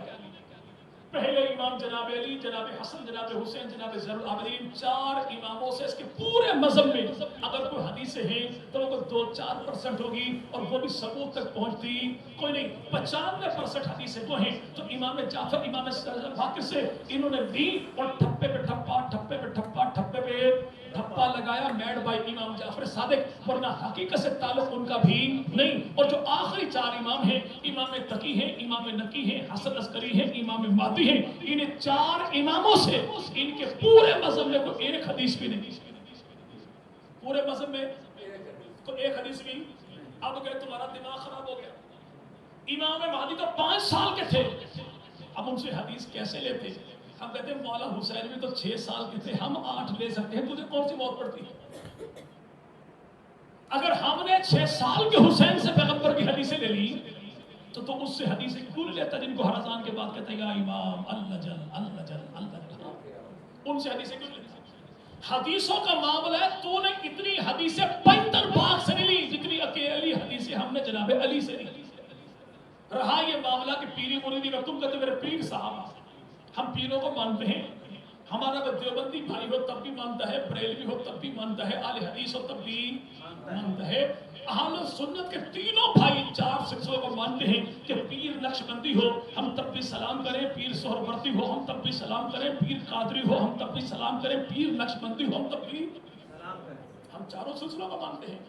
پہلے امام جناب علی, جناب حسن, جناب حسین, جناب زین العابدین, 4 اماموں سے اس کے پورے مذہب میں اگر کوئی حدیثیں ہیں تو وہ 2-4% ہوگی, اور وہ بھی ثبوت تک پہنچتی کوئی نہیں. 95% حدیثیں وہ ہیں تو امام جعفر, امام باقر سے انہوں نے لی, اور ٹھپے پہ ٹھپا, ٹھپے پہ ٹھپا, ٹھپے پہ ٹھپا لگایا, میڈ بائی امام جعفر صادق, ورنہ حقیقت سے تعلق ان کا بھی نہیں. اور جو آخری 4 امام ہیں, امام تقی ہیں, امام نقی ہیں, حسن عسکری ہیں, امام مہدی ہیں, ان 4 اماموں سے ان کے پورے مذہب میں کوئی ایک حدیث بھی نہیں. پورے مذہب میں کوئی ایک حدیث بھی. اب کہ تمہارا دماغ خراب ہو گیا. امام مہدی تو 5 سال کے تھے, اب ان سے حدیث کیسے لیتے. ہم کہتے ہیں مولا حسین بھی تو 6 سال کے تھے, ہم 8 لے سکتے ہیں, تجھے کون سی موت پڑتی ہے. اگر ہم نے 6 سال کے حسین سے پیغمبر کی حدیثیں لے لی تو اس سے حدیثیں کیوں نہیں لیتا جن کو ہر اذان کے بعد کہتے ہیں یا امام اللہ جل اللہ جل اللہ جل, ان سے حدیثیں کیوں لیتا. حدیثوں کا معاملہ ہے, تو نے اتنی حدیثیں پنجتن پاک سے نہیں لی جتنی اکیلی حدیثیں ہم نے جناب علی سے لی. رہا یہ معاملہ کہ پیری مریدی کا, تم کہتے میرے پیر صاحب, ہم پیروں کو مانتے ہیں. ہمارا دیوبندی بھائی ہو تب بھی مانتا ہے, بریلوی ہو تب بھی مانتا ہے, اہل حدیث ہو تب بھی مانتا ہے. اہل سنت کے تینوں بھائی 4 سلسلوں کو مانتے ہیں کہ پیر نقشبندی ہو ہم تب بھی سلام کریں, پیر سہروردی ہو ہم تب بھی سلام کریں, پیر قادری ہو ہم تب بھی سلام کریں, پیر نقشبندی ہو ہم تب بھی سلام کریں. ہم 4 سلسلوں کو مانتے ہیں.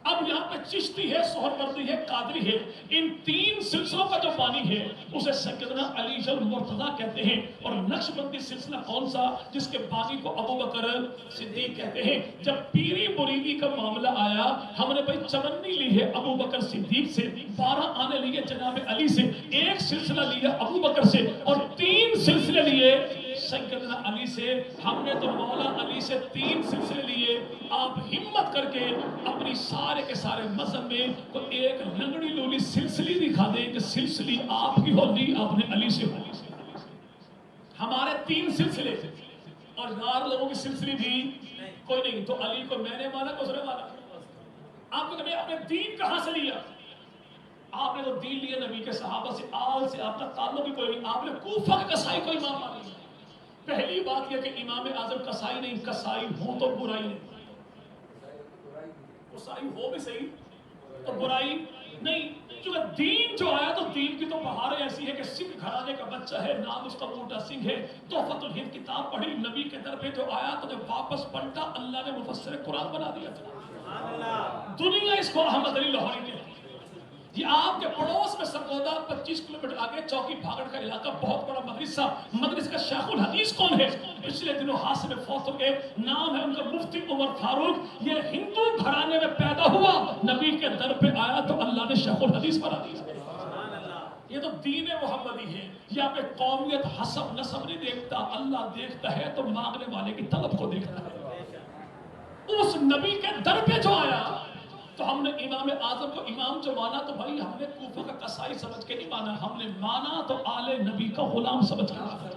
اب یہاں پہ چشتی ہے, سہروردی ہے, قادری ہے, ان 3 سلسلوں کا جو بانی ہے اسے سیدنا علی شن مرتضیٰ کہتے ہیں. اور نقشبندی سلسلہ کون سا, جس کے بانی کو ابو بکر صدیق کہتے ہیں. جب پیری مریدی کا معاملہ آیا, ہم نے بھائی چمنی لی ہے ابو بکر صدیق سے, 12 آنے لیے جناب علی سے, 1 سلسلہ لیا ابو بکر سے, اور 3 سلسلے لیے سیدنا علی سے. ہم نے تو مولا علی سے 3 سلسلے لیے. آپ ہمت کر کے اپنی سارے کے سارے مذہب میں تو ایک لنگڑی لولی سلسلی دکھا دیں کہ سلسلی آپ کی ہو لی, آپ نے علی سے ہو. ہمارے 3 سلسلے, اور یار لوگوں کی سلسلی بھی کوئی نہیں. تو علی کو میں نے مانا کہ اس نے مانا. آپ کو کہتے ہیں آپ نے دین کہاں سے لیا. آپ نے تو دین لیا نبی کے صحابہ سے, آل سے آپ کا تعلق بھی کوئی نہیں. آپ نے کوفہ کے قصائی کو امام مان لیا. پہلی بات یہ کہ امام اعظم قصائی نہیں, قصائی ہوں تو برائی نہیں. قصائی ہو بھی صحیح تو برائی نہیں. کیونکہ دین جو آیا تو دین کی تو بہار ایسی ہے کہ سکھ گھرانے کا بچہ ہے, نام اس کا بوٹا سنگھ ہے, تحفۃ الہند کتاب پڑھی, نبی کے در پہ جو آیا تو جب واپس پلٹا اللہ نے مفسر قرآن بنا دیا تھا. دنیا اس کو احمد علی لاہوری کہتی ہے. یہ آپ کے پڑوس میں سرگودا 25 کلومیٹر آگے چوکی بھاگڑ کا علاقہ بہت بڑا مدرسہ. مدرسے کا شیخ الحدیث کون ہے؟ پچھلے دنوں حادثے میں فوت ہو گئے. نام ہے ان کا مفتی عمر فاروق. یہ ہندو گھرانے میں پیدا ہوا, نبی کے در پہ آیا تو اللہ نے شیخ الحدیث بنا دیا. یہ تو دین محمدی ہے. یہاں پہ قومیت حسب نسب نہیں دیکھتا, اللہ دیکھتا ہے تو مانگنے والے کی طلب کو دیکھتا ہے. اس نبی کے در پہ جو آیا تو ہم نے امام اعظم کو امام جو مانا تو بھائی ہم نے کوفہ کا قصائی سمجھ کے نہیں مانا, ہم نے مانا تو آل نبی کا غلام سمجھ کے مانا.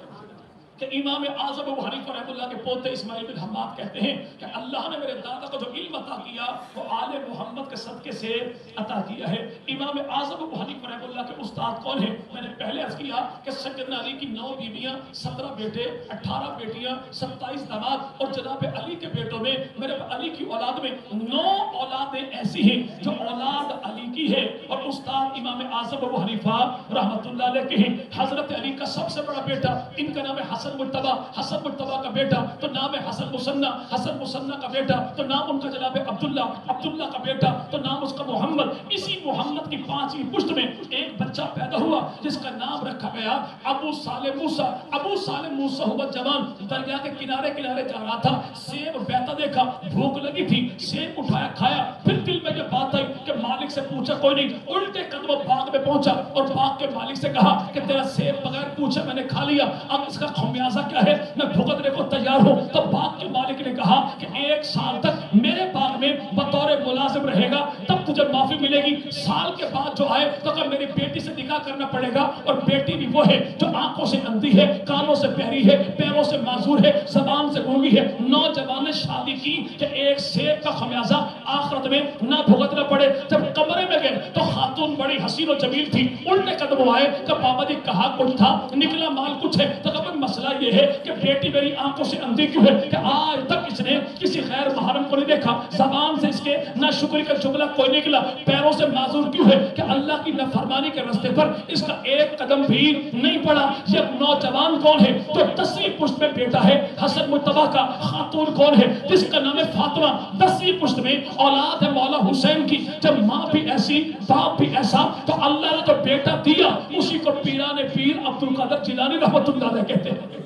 کہ امام اعظم ابو حنیفہ رحمۃ اللہ کے پوتے اسماعیل بن حماد کہتے ہیں کہ اللہ نے میرے دادا کو جو علم عطا کیا وہ آل محمد کے صدقے سے عطا کیا ہے. امام اعظم ابو حنیفہ رحمۃ اللہ کے استاد کون ہیں؟ میں نے پہلے عرض کیا کہ سیدنا علی کی 9 بیویاں, 17 بیٹے, 18 بیٹیاں, 27 داماد, اور جناب علی کے بیٹوں میں میرے علی کی اولاد میں 9 اولادیں ایسی ہیں جو اولاد علی کی ہے, اور استاد امام اعظم ابو حنیفہ رحمۃ اللہ علیہ کے ہیں. حضرت علی کا سب سے بڑا بیٹا, ان کا نام ہے حسن مجتبی, حسن مجتبی کا بیٹا تو نام ہے حسن مصنع, حسن مصنع کا بیٹا تو نام ان کا جناب عبداللہ, عبداللہ کا بیٹا تو نام اس کا محمد. اسی محمد کی 5ویں پشت میں ایک بچہ پیدا ہوا جس کا نام رکھا گیا ابو صالح موسیٰ. ابو صالح موسیٰ ہوا جوان, دریا کے کنارے کنارے جا رہا تھا, سیب بیٹا دیکھا, بھوک لگی تھی, سیب اٹھایا کھایا. پھر دل میں یہ بات آئی کہ مالک سے پوچھا کوئی نہیں, الٹے قدم باغ میں پہنچا اور باغ کے مالک سے کہا کہ تیرا سیب بغیر پوچھے میں نے کھا لیا, اب اس کا خمیازہ کیا ہے, میں بھگتنے کو تیار ہوں. تو باغ کے مالک نے کہا کہ 1 سال تک میرے باغ میں بطور ملازم رہے گا, تب تجھے معافی ملے گی. سال کے بعد جو آئے تو کہ میری بیٹی سے نکاح کرنا پڑے گا, اور بیٹی بھی وہ ہے جو آنکھوں سے اندھی ہے, کانوں سے بہری ہے, پیروں سے معذور ہے, زبان سے گونگی ہے. نوجوان نے شادی کی کہ 1 سیب کا خمیازہ آخرت میں نہ بھگتنا پڑے. جب کمرے میں گئے تو خاتون بڑی حسین و جمیل تھی, الٹے قدم آئے کہ بابا جی کہا کچھ تھا, نکلا مال کچھ ہے. تو مسئلہ یہ ہے کہ بیٹی میری آنکھوں سے اندھی کیوں ہے کہ آج تک اس نے کسی غیر محرم کو نہیں دیکھا, زبان سے اس کے نہ شکر کا جملہ کوئی نکلا, پیروں سے معذور کیوں ہے کہ اللہ کی نافرمانی کے راستے پر اس کا 1 قدم بھی نہیں پڑا. یہ نوجوان کون ہے جو 10ویں پشت میں بیٹا ہے حسن مجتبی کا, خاتون کون ہے جس کا نام ہے فاطمہ, 10ویں پشت میں اولاد ہے مولا حسین کی. جب ماں بھی ایسی باپ بھی ایسا تو اللہ نے جو بیٹا دیا اسی کو پیران پیر عبد القادر جیلانی رحمۃ اللہ علیہ کہتے ہیں.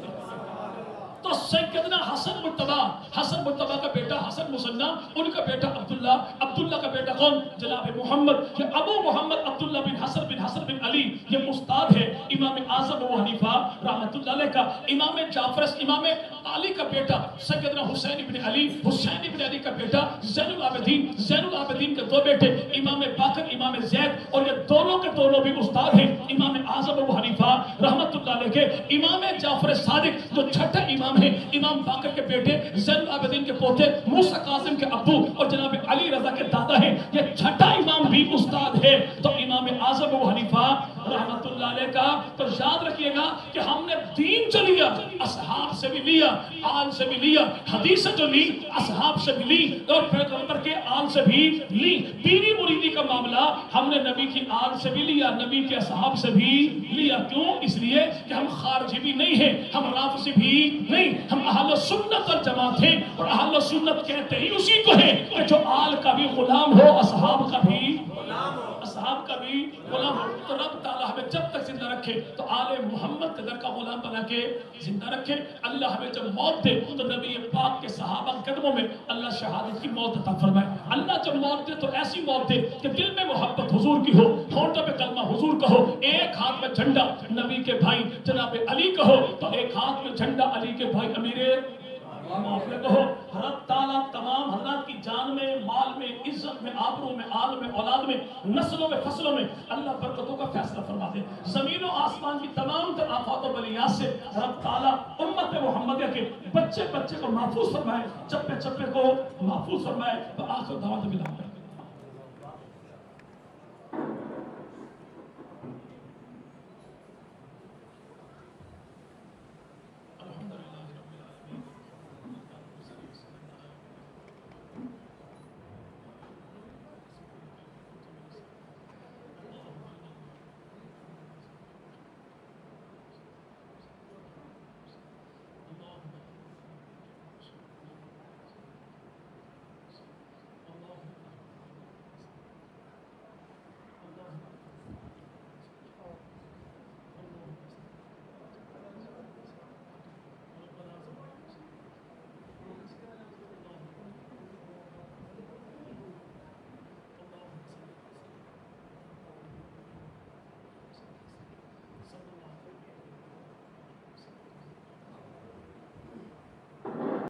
تو سیدنا حسن مجتبی کا بیٹا حسن مصنع, ان کا بیٹا عبداللہ, عبداللہ کا بیٹا کون جناب محمد. یہ ابو محمد عبداللہ بن حسن بن علی یہ استاد ہے امام اعظم ابو حنیفہ رحمۃ اللہ علیہ کا. امام جعفر امام علی کا بیٹا سیدنا حسین بن علی کا بیٹا زین العابدین کے 2 بیٹے امام باقر امام زید, اور یہ دونوں کے دونوں بھی استاد ہیں امام اعظم ابو حنیفہ رحمۃ اللہ علیہ کے. امام جعفر صادق جو چھٹا امام ہیں, امام باقر کے بیٹے, زین العابدین کے پوتے, موسیٰ کاظم کے ابو اور جناب علی رضا کے دادا ہیں. یہ چھٹا امام بھی استاد ہے. تو امام اعظم ابو حنیفہ رحمۃ اللہ علیہ کا تو یاد رکھیے گا کہ ہم نے دین جو لیا اصحاب سے بھی لیا, آل سے بھی لیا, حدیث جو لی اصحاب سے بھی لی, اور پیغمبر کے آل سے بھی لی. پیری مریدی کا معاملہ ہم نے نبی کی آل سے بھی لیا, نبی کے اصحاب سے بھی لیا. کیوں؟ اس لیے کہ ہم خارجی بھی نہیں ہیں, ہم رافضی بھی نہیں, ہم اہل سنت والجماعت ہیں. اور اہل سنت کہتے ہی اسی کو ہے کہ جو آل کا بھی غلام ہو, اصحاب کا بھی غلام ہو. تو رب تعالیٰ ہمیں جب تک زندہ رکھے تو آل محمد کے در کا غلام بنا کے زندہ رکھے. اللہ ہمیں جب موت دے تو نبی پاک کے صحابہ قدموں میں اللہ شہادت کی موت عطا فرمائے. اللہ جب موت دے تو ایسی موت دے کہ دل میں محبت حضور کی ہو, ہونٹوں پہ کلمہ حضور کا ہو, ایک ہاتھ میں جھنڈا نبی کے بھائی جناب علی کا ہو, تو ایک ہاتھ میں جھنڈا علی کے بھائی امیر معافلے کو ہو. رب تعالیٰ تمام حضرات کی جان میں, مال میں, عزت میں, آبرو میں, آل میں, اولاد میں, نسلوں میں, فصلوں میں اللہ برکتوں کا فیصلہ فرما دے. زمین و آسمان کی تمام تر آفات و بلیات سے رب تعالیٰ امت محمدیہ کے بچے کو محفوظ فرمائے, چپے کو محفوظ فرمائے. آخر دعوت ملا.